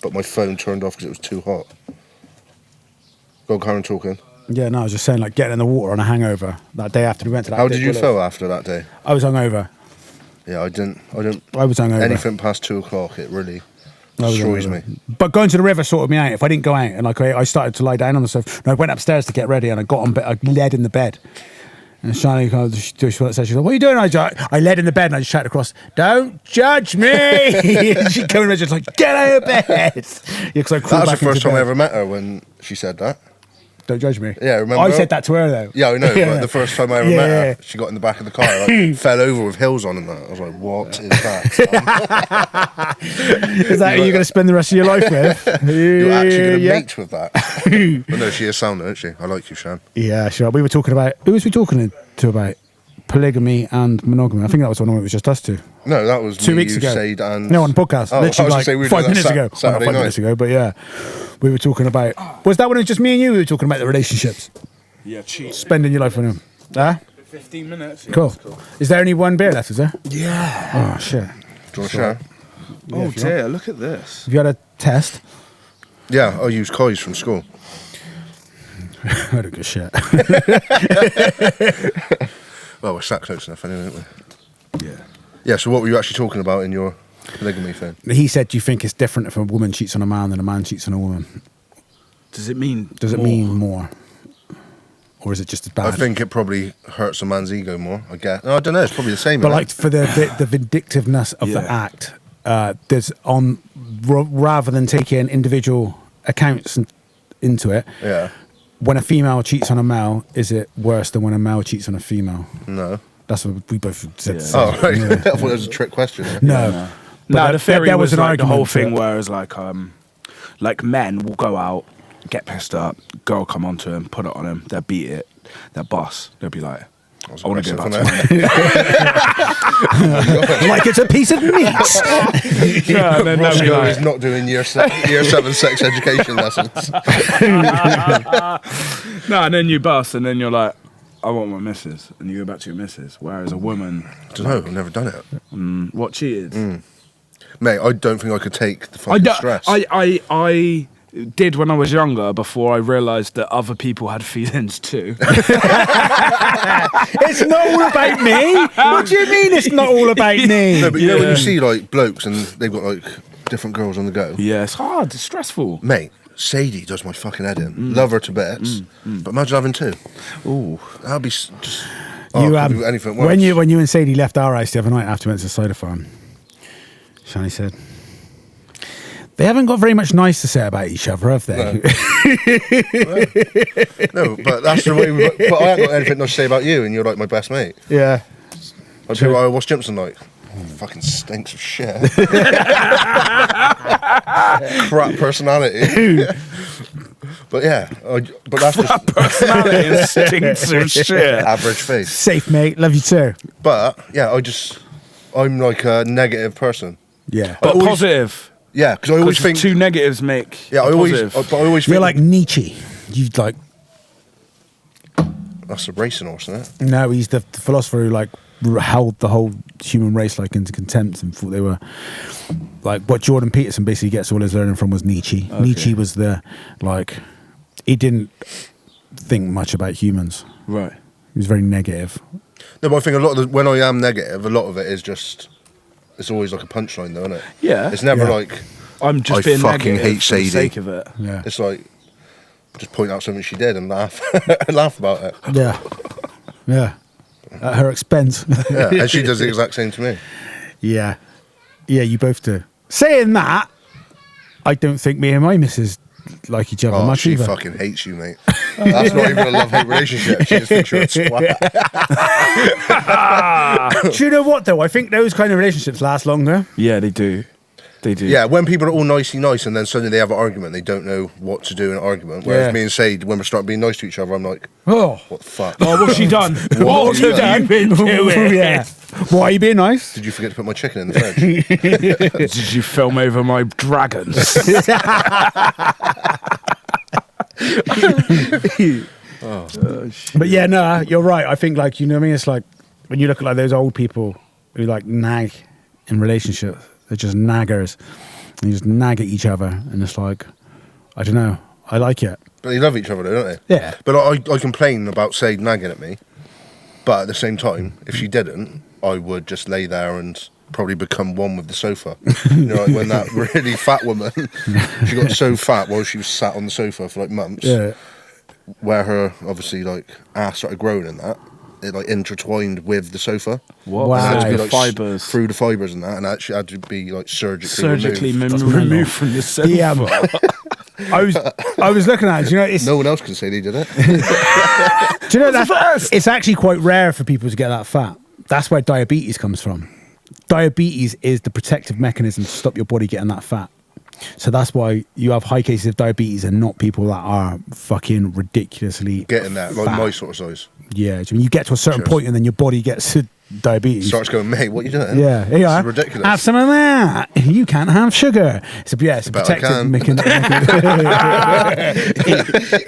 But my phone turned off because it was too hot. Go on, Karen talking. Yeah, no, I was just saying, like getting in the water on a hangover that day after we went to that. How big did you willow. feel after that day? I was hungover. Yeah, I didn't. I was hungover. Anything past 2 o'clock, it really I was destroys hungover. me. But going to the river sorted me out. If I didn't go out and like I started to lie down on the sofa, no, I went upstairs to get ready and I got on bed. I led in the bed. And Shani kind of she's like, "What are you doing?" I led in the bed and I just shouted across, "Don't judge me!" And she came in and just like, "Get out of bed!" Yeah, because I crawled That was the back into first time I bed. ever met her when she said that. Don't judge me. Yeah, remember? I said that to her though. Yeah, I know, but the first time I ever met Yeah. her, she got in the back of the car, like, fell over with hills on and that. I was like, what is that? Is that who you're going to spend the rest of your life with? You're actually going to Yeah. mate with that. But no, she is sound, isn't she? I like you, Shan. Yeah, sure. We were talking about, who was we talking to about? Polygamy and monogamy. I think that was the one where it was just us two. No, that was 2 me, weeks you, ago. Said, and... No, on the podcast. Oh, I was Literally gonna like say we were 5 doing that minutes ago. Saturday Not 5 night. minutes ago, but yeah. We were talking about, was that when it was just me and you? We were talking about the relationships. Yeah, cheap. Spending your life on them. Huh? 15 minutes. Yeah, Cool. that's cool. Is there only one beer left, is there? Yeah. Oh, shit. Do you want to share? Oh if you dear, look at this. Have you had a test? Yeah, I use Coys from school. I don't give a shit. Well, we're sat close enough anyway, aren't we? Yeah. Yeah, so what were you actually talking about in your polygamy thing? He said, do you think it's different if a woman cheats on a man than a man cheats on a woman? Does it mean? Does it more? mean more? Or is it just as bad? I think it probably hurts a man's ego more, I guess. No, I don't know, it's probably the same. But innit? like for the vindictiveness of the Yeah. act, there's on rather than taking individual accounts into it, Yeah. when a female cheats on a male, is it worse than when a male cheats on a female? No. That's what we both said. Yeah. Oh, right. I thought it was a trick question. No. No, But the theory there was an like the whole argument thing for it. where it's like men will go out, get pissed up, girl come onto him, put it on him, they'll beat it, they'll boss, they'll be like, I want to go back to my Like it's a piece of meat. yeah, and then they'll be Roscoe like, is not doing year 7 sex education lessons. no, and then you bust, and then you're like, I want my missus, and you go back to your missus. Whereas a woman, I don't know. I've never done it. what cheated? Mate, I don't think I could take the I, fucking don't- stress. I did when I was younger before I realised that other people had feelings too. It's not all about me. What do you mean it's not all about me? No, but you know when Yeah. you see like blokes and they've got like different girls on the go. Yeah, it's hard, it's stressful. Mate, Sadie does my fucking head in. Love her to bits. But imagine having two. Ooh. That'd be just. You, could be anything worse. when you and Sadie left our house the other night after we went to the cider farm, Shani said, they haven't got very much nice to say about each other, have they? No, but that's the way. But I haven't got anything nice to say about you, and you're like my best mate. Yeah. Like, people, what's Gimson like? Fucking stinks of shit. Crap personality. But yeah, but that's just Personality and stinks of shit. average face. Safe, mate. Love you too. But yeah, I'm like a negative person. Yeah. But always- positive. Yeah, because I always think. two negatives make Yeah, a I always You're think like Nietzsche. You've like, that's a racing horse, isn't it? no, he's the philosopher who like held the whole human race like into contempt and thought they were like what Jordan Peterson basically gets all his learning from was Nietzsche. Okay. Nietzsche was the like he didn't think much about humans. Right. He was very negative. No, but I think a lot of when I am negative, a lot of it is just. It's always like a punchline, though, isn't it? Yeah. It's never Yeah. like. I'm just I being fucking negative hate for the Sadie. sake of it. Yeah. It's like just point out something she did and laugh, and laugh about it. Yeah. Yeah. At her expense. Yeah, and she does the exact same to me. Yeah. Yeah, you both do. Saying that, I don't think me and my missus like each other Oh, much she either. fucking hates you, mate. That's not even a love-hate relationship. She just thinks you're a twat. Do you know what though? I think those kind of relationships last longer. Yeah, they do. They do. Yeah, when people are all nicey nice and then suddenly they have an argument, they don't know what to do in an argument. Whereas Yeah. me and Sade, when we start being nice to each other, I'm like, Oh. what the fuck? Oh, what's she done? What have you have you been doing? Yeah. Why are you being nice? Did you forget to put my chicken in the fridge? Did you film over my dragons? But yeah, no, you're right. I think like, you know what I mean? It's like when you look at like those old people who like nag in relationships, they're just naggers. And you just nag at each other and it's like, I don't know. I like it. But they love each other, though, don't they? Yeah. But I complain about Sade nagging at me. But at the same time, if she didn't, I would just lay there and probably become one with the sofa. You know, like when that really fat woman, she got so fat while she was sat on the sofa for like months, Yeah. where her, obviously, like, ass started growing and that. It like intertwined with the sofa. What? Wow. And it had to be, The like, fibres. through the fibres and that, and actually had to be like surgically removed. removed from the sofa. The, I was looking at it. Do you know, it's, No one else can say they did it. do you know that it's actually quite rare for people to get that fat. That's where diabetes comes from. Diabetes is the protective mechanism to stop your body getting that fat. So that's why you have high cases of diabetes and not people that are fucking ridiculously Getting that, like fat. my sort of size. Yeah, when you get to a certain Cheers. point and then your body gets diabetes. Starts going, mate, what are you doing? Yeah, here you This are. is ridiculous. Have some of that. You can't have sugar. It's a Bet I protective can. mechanism.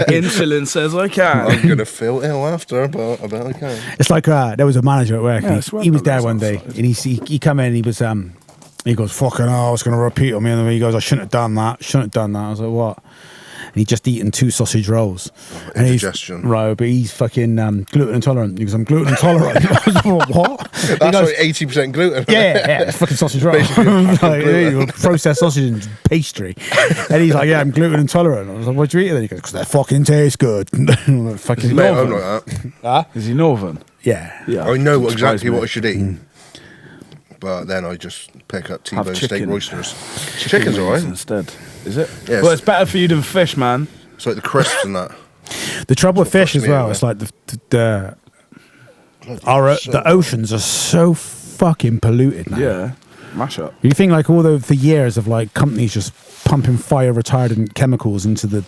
Insulin says I can. I'm going to feel ill after, but I bet I can. It's like there was a manager at work. Yeah, and swear he was by there those one day, outside. and he come in. And he was he goes, "Fucking hell, I was going to repeat on me." And he goes, "I shouldn't have done that. Shouldn't have done that." I was like, "What?" And he'd just eaten 2 sausage rolls. And he's- indigestion. right? But he's fucking gluten intolerant. He goes, "I'm gluten intolerant." I was like, "What?" He That's goes, like 80% gluten. yeah, it's fucking sausage roll. Like, there you go, processed sausage and pastry. And he's like, "Yeah, I'm gluten intolerant." I was like, "What do you eat?" And he goes, "'Cause they fucking taste good." I'm like, fucking Mate, I'm Northern. like that. Is he northern? yeah. Yeah. I know Surprised exactly me. what I should eat. But then I just pick up Have T-bone steak chicken. roasters. Chicken's alright. instead. Is it? Yeah, Well, it's better for you than fish, man. It's like the crisps and that. The trouble with fish fucks as me well, over. it's like the So oceans are so fucking polluted now. Yeah. Mash up. You think like all the years of like companies just pumping fire retardant chemicals into the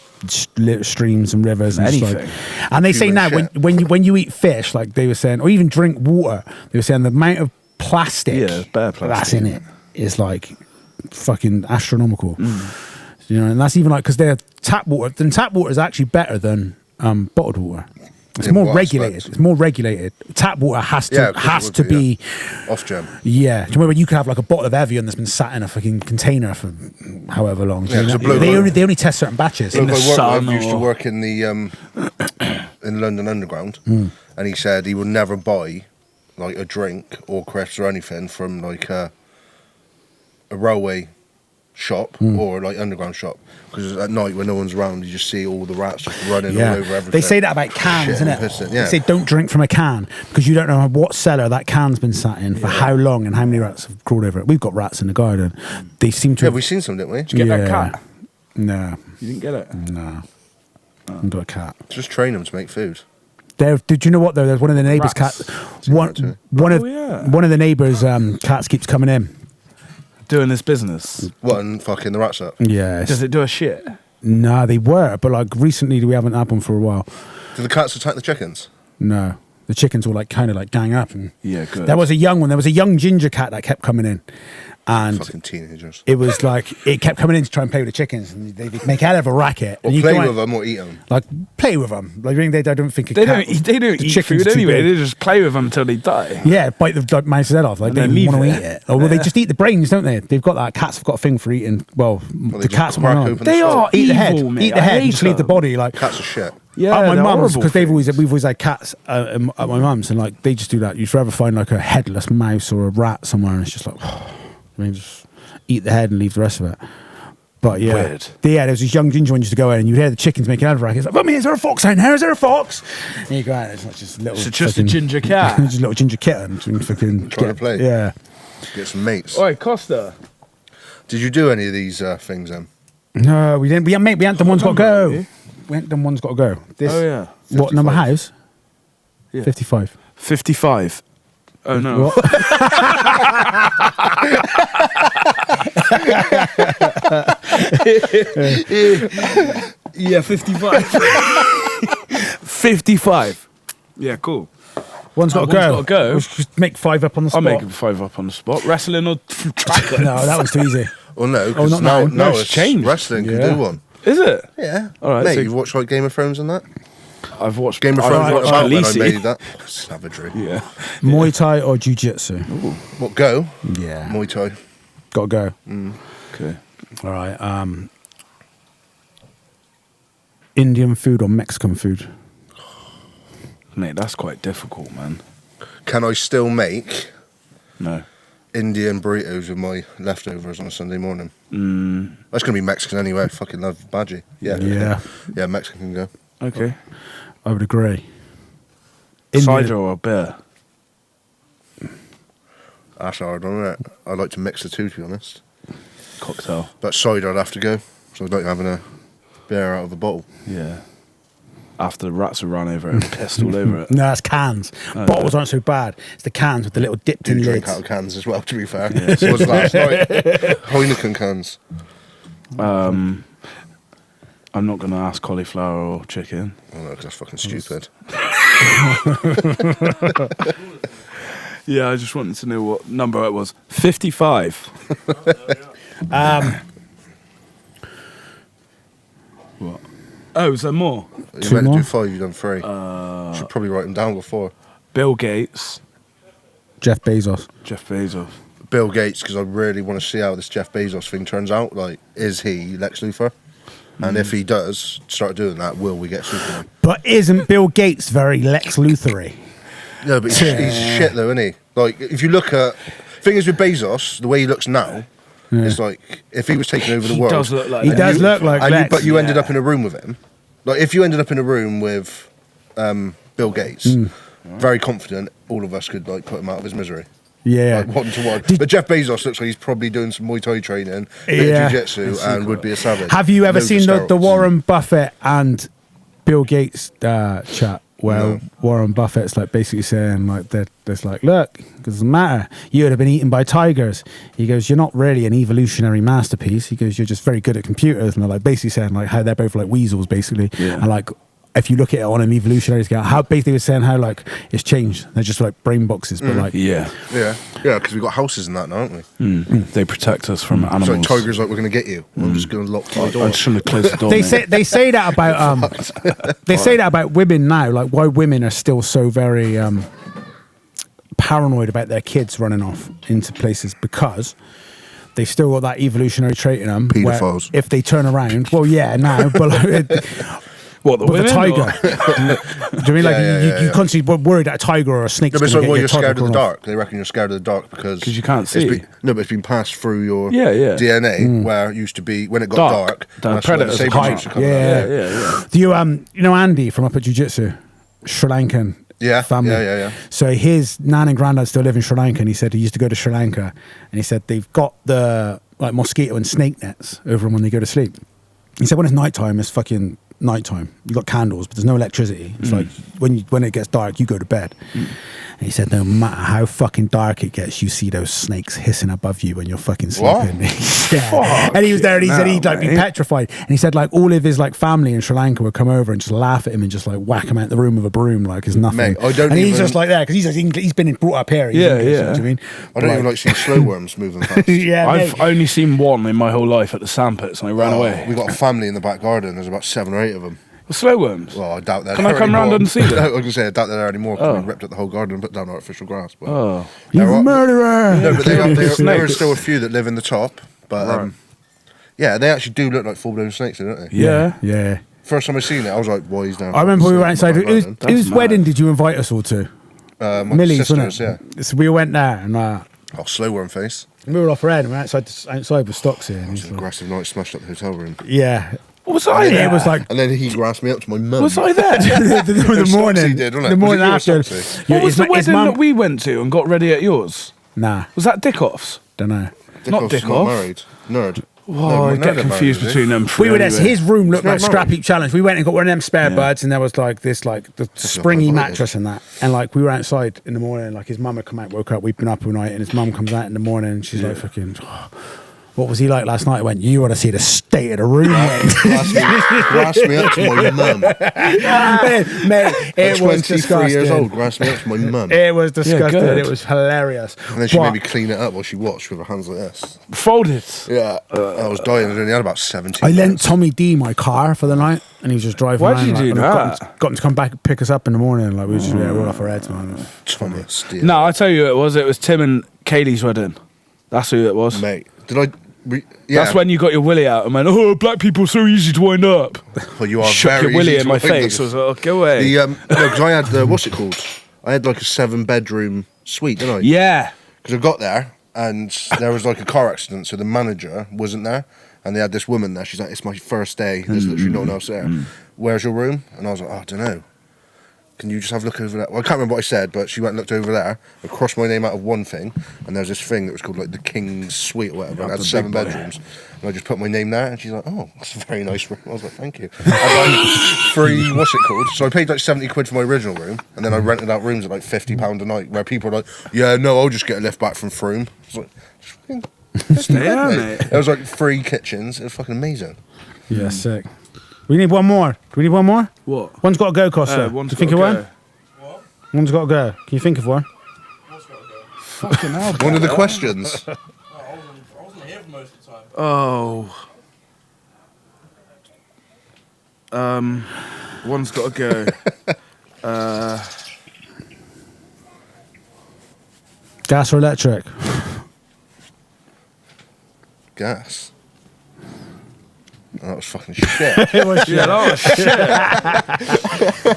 streams and rivers and just, like, Anything. and they say Human now shit. when you eat fish, like they were saying, or even drink water, they were saying the amount of plastic, Yeah, bare plastic. that's in it is like fucking astronomical. You know, and that's even like because they're tap water. Then tap water is actually better than bottled water. It's In more what regulated. aspect? It's more regulated. Tap water has to Yeah, of course it has would to be, be. off gem. Yeah, do you remember you could have like a bottle of Evian that's been sat in a fucking container for however long? Yeah, You know? it's a bloke- they only test certain batches. In the Bloke I sun used to or- work in the in London Underground, and he said he would never buy like a drink or crisps or anything from like a railway shop or like underground shop, because at night when no one's around, you just see all the rats just running all over everything. They say that about cans, Shit isn't and it? pissing, yeah. They say don't drink from a can because you don't know what cellar that can's been sat in for how long and how many rats have crawled over it. We've got rats in the garden. They seem to. Yeah, have- we've seen some, didn't we? Did you get that cat? No, You didn't get it? no. I've got a cat. Just train them to make food. Did you know what though? There's one of the neighbours' Rats. cats. One Oh, yeah. one of the neighbours' cats keeps coming in. Doing this business. What, and fucking the rats up? Yeah. Does it do a shit? Nah, they were, but like recently we haven't had one for a while. Do the cats attack the chickens? No, the chickens will like kind of like gang up, and Yeah, good. there was a young one. There was a young ginger cat that kept coming in, and Fucking teenagers. it was like it kept coming in to try and play with the chickens, and they'd make hell of a racket. Or and you play go with out- them or eat them. like play with them. Like I don't think a They cat, don't the eat chicken's food too anyway. big. They just play with them until they die. Yeah, bite the like, mouse's head off. Like And they then don't leave want to it. eat it. Or well, they just eat the brains, don't they? They've got that. Cats have got a thing for eating. Well, they the just cats crack are open They the are skull. eat the head, evil, mate. eat the I head, hate just leave the them. body. Like Cats are shit. Yeah, at my they're mum's, horrible because things. we've always had cats at my mum's, and like they just do that. You'd rather find like a headless mouse or a rat somewhere, and it's just like, I mean, just eat the head and leave the rest of it. But yeah, Weird. Yeah, there was this young ginger one used to go in, and you'd hear the chickens making out of racket. It's like, "Mummy, is there a fox out there? Is there a fox?" And you go out, it's not just little. So just a fucking- ginger cat. just a little ginger kitten, and fucking Trying to play. Yeah. Get some mates. Oi, Costa. Did you do any of these things then? No, we didn't. We hadn't done one's got to go. Remember, We hadn't done one's got to go. This, Oh, yeah. What number 55. house? Yeah. 55. 55. Oh, no. What? Yeah, 55. 55. Yeah, cool. One's got to One's go. gotta go. We'll just make 5 up on the I'll spot. make 5 up on the spot. Wrestling or track? No, that was too easy. Well, no, Oh, because not now, now. now it's it's changed. wrestling can Yeah. do one. Is it? Yeah. All right, Mate, so- you've watched like Game of Thrones and that? I've watched Game of I've Thrones watched what about when I Khaleesi. made that? Savagery. Yeah. Muay Thai or Jiu Jitsu? What, go? Yeah. Muay Thai. Got to go. Okay. All right. Indian food or Mexican food? Mate, that's quite difficult, man. Can I still make No. Indian burritos with my leftovers on a Sunday morning? Mm, That's going to be Mexican anyway. I fucking love bhaji. Yeah. Yeah. Yeah, Mexican can go. okay. I would agree. Cider or beer? That's hard, isn't it? I like to mix the two, to be honest. Cocktail. But cider, I'd have to go. So I'd like having a beer out of a bottle. Yeah. After the rats have run over it and pissed all over it. No, it's cans. Oh, Bottles aren't so bad. It's the cans with the little dipped Do in drink lids. out of cans as well, to be fair. Yeah. So was last night. Heineken cans. I'm not going to ask cauliflower or chicken. Oh no, 'cause that's fucking stupid. Yeah, I just wanted to know what number it was. 55. What? Oh, is there more? You Two meant to more? do 5, you've done 3. Should probably write them down before. Bill Gates, Jeff Bezos. Jeff Bezos. Bill Gates, because I really want to see how this Jeff Bezos thing turns out. Like, is he Lex Luthor? And if he does start doing that, will we get Superman? But isn't Bill Gates very Lex Luthor-y? No, but he's shit though, isn't he? Like, if you look at... Thing is with Bezos, the way he looks now, is like, if he was taking over the He world... does look like He that. does look like Lex. But you ended Yeah. up in a room with him. Like, if you ended up in a room with Bill Gates, very confident, all of us could like put him out of his misery. Yeah. Like 1-to-1. But Jeff Bezos looks like he's probably doing some Muay Thai training, bit Yeah. of jiu-jitsu, and would be a savage. Have you ever Loads seen of the steroids. Warren Buffett and Bill Gates chat? Where No. Warren Buffett's like basically saying like that, there's like, look, it doesn't matter. You would have been eaten by tigers. He goes, you're not really an evolutionary masterpiece. He goes, you're just very good at computers. And they're like basically saying like how they're both like weasels basically. Yeah. And like if you look at it on an evolutionary scale, how basically was saying how like it's changed. They're just like brain boxes, but like Yeah. Yeah, because we've got houses and that now, haven't we? They protect us from It's animals. like tigers, like we're going to get you. I'm just going to lock my door. I shouldn't have closed the door. they mate. say that about they say that about women now, like why women are still so very paranoid about their kids running off into places because they still got that evolutionary trait in them. where Paedophiles. If they turn around, well, yeah, now, but like, What, the with a women? tiger. or- Do you know what I mean like you constantly worried that a tiger or a snake? No, but it's like why you're scared of the dark. They reckon you're scared of the dark because 'Cause you can't see. But it's been passed through your Yeah, yeah. DNA, where it used to be when it got dark. The that's when predators saber come used to out. come out. Yeah. Yeah. Do you know Andy from up at Jiu Jitsu, Sri Lankan Yeah, family? yeah. So his nan and granddad still live in Sri Lanka, and he said he used to go to Sri Lanka, and he said they've got the like mosquito and snake nets over them when they go to sleep. He said when it's nighttime, it's fucking nighttime. You got candles, but there's no electricity. It's like when it gets dark, you go to bed. And he said no matter how fucking dark it gets, you see those snakes hissing above you when you're fucking What? sleeping. Yeah. And he was there, and he said he'd like be mate. petrified. And he said like all of his like family in Sri Lanka would come over and just laugh at him and just like whack him out the room with a broom like it's nothing. Mate, I don't and he's even- just like that because he's been brought up here. He's Yeah, English, you know yeah. what I mean, I don't even like seeing slow worms moving fast. yeah, I've mate. only seen one in my whole life at the sandpits and I ran away. We've got a family in the back garden. There's about 7 or 8 of them. The slow worms. Well, I doubt they're Can I there come round anymore. and see them? No, I was going to say, I doubt they're there anymore because Oh. we ripped up the whole garden and put down artificial grass. But Oh. You're They're a up- murderer. No, but there are Snakes. still a few that live in the top. But Right. yeah, they actually do look like full-blown snakes, don't they? Yeah. Yeah. First time I seen it, I was like, "Why is there?" I remember we were outside. Whose Whose mad. wedding did you invite us all to? my Millie's, sisters, wasn't it? So we went there and Oh, slow worm face. we were off red and we were outside with Stocks here. And It was he's an like, aggressive night, smashed up the hotel room. yeah. Was I there? It was like And then he grassed me up to my mum. Was I there? the Stocksy morning. did, wasn't it? The morning Was it you or after. Stocksy? Yeah, What was his the ma- his wedding mum- that we went to and got ready at yours? Nah, Was that Dickoff's? don't know. Not Dickoff's Dickoff. married. Nerd. Oh, I Nerd get are confused married, between them. We were there. anyway. His room looked like It's not Scrap married. Heap Challenge. We went and got one of them spare Yeah. buds, and there was like this, like the springy like mattress and that. And like we were outside in the morning. Like his mum had come out, woke up. We'd been up all night, and his mum comes out in the morning, and she's like, "Fucking, what was he like last night?" I went, "You want to see the state of the room, mate?" Grassed me up to my mum. Mate, it was 23 disgusting. years old, grassed me up to my mum. It was disgusting. good. It was hilarious. And then she But- made me clean it up while she watched with her hands like this. Folded. Yeah. I was dying. I only had about 17 I lent minutes. Tommy D my car for the night, and he was just driving. Why'd around, you like, do and that? Got him to come back and pick us up in the morning. Like we were just roll off our heads, man. Thomas, dear. No, I tell you who it was Tim and Kaylee's wedding. That's who it was. Mate, did I... Yeah. That's when you got your willy out and went, oh, black people are so easy to wind up. Well, you are Shook very your willy easy in to my wind face. up. I was like, oh, go away. The, no, because I had the... What's it called? I had like a 7-bedroom suite, didn't I? yeah. Because I got there and there was like a car accident, so the manager wasn't there, and they had this woman there. She's like, "It's my first day. There's literally no one else there. Where's your room?" And I was like, "Oh, I don't know. Can you just have a look over there?" Well, I can't remember what I said, but she went and looked over there. I crossed my name out of one thing, and there's this thing that was called like the King's Suite or whatever. And it had the 7 big boy. bedrooms, and I just put my name there, and she's like, "Oh, that's a very nice room." I was like, "Thank you." I got free, what's it called? So I paid like 70 quid for my original room, and then I rented out rooms at like £50 a night, where people are like, "Yeah, no, I'll just get a lift back from Froome." I was like, "Just fucking Yeah, mate." mate. There was like 3 kitchens. It was fucking amazing. Yeah, sick. We need one more. Do we need one more? What? One's got to go, Costa. One's Do you think gotta of go. one? One's got to go. Can you think of one? What's got to go? Fucking hell. One of the questions. No, I wasn't here for most of the time. Oh. One's got to go. Gas or electric? Gas. Oh, that was fucking shit. It was Yeah, that was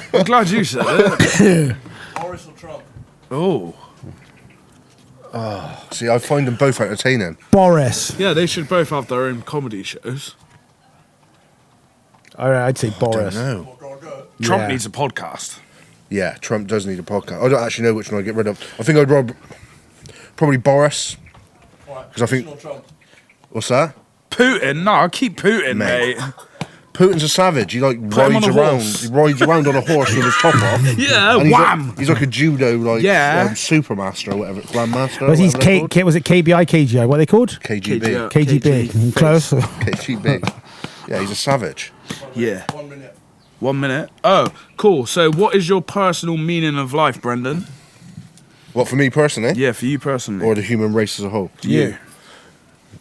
shit. I'm glad you said it. Boris or Trump? Oh. See, I find them both entertaining. Boris. Yeah, they should both have their own comedy shows. All right, I'd say Boris. No. What got to go? Trump Yeah. needs a podcast. Yeah, Trump does need a podcast. I don't actually know which one I'd get rid of. I think I'd Probably Boris. Alright, 'Cause I think- Putin or Trump? What's that? Putin? No, I'll keep Putin, Mate. mate. Putin's a savage. He like Put him rides on a around. horse. He rides around on a horse with his top off. Yeah, And he's wham! Like, he's like a judo Yeah. supermaster or whatever, grandmaster. Was he whatever they're called. was it KBI, KGI? What are they called? KGB. KGB. Close. KGB. Yeah, he's a savage. Yeah. 1 minute. 1 minute. Oh, cool. So, what is your personal meaning of life, Brendan? What, for me personally? Yeah, for you personally. Or the human race as a whole? you.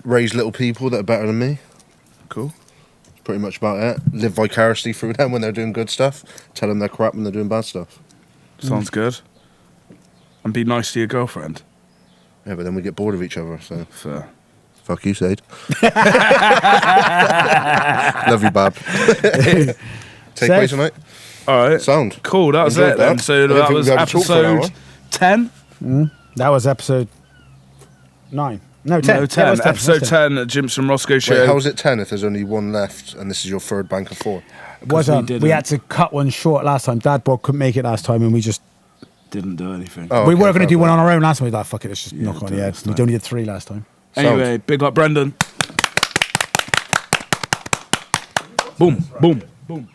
Raise little people that are better than me. Cool. Pretty much about it. Live vicariously through them when they're doing good stuff. Tell them they're crap when they're doing bad stuff. Sounds good. And be nice to your girlfriend. Yeah, but then we get bored of each other, so... Fair. Fuck you, Sade. Love you, Bab. Take away tonight? All right. Sound. Cool, that was Enjoyed it then. that. So I didn't that think was we'd be able to talk for an episode 10? That was episode 9. No, 10. No, Yeah, 10. it was 10. Episode 10 at Gimson Rosko Show. Wait, how is it 10 if there's only one left and this is your third bank of 4? Was, we we didn't. had to cut one short last time. Dad Bob couldn't make it last time, and we just Didn't do anything. Oh, we okay, were going to fair do one play. on our own last time. We were like, fuck it, let's just knock on do the it head. this We time. only did 3 last time. Anyway, big up Brendan. Boom, boom, boom.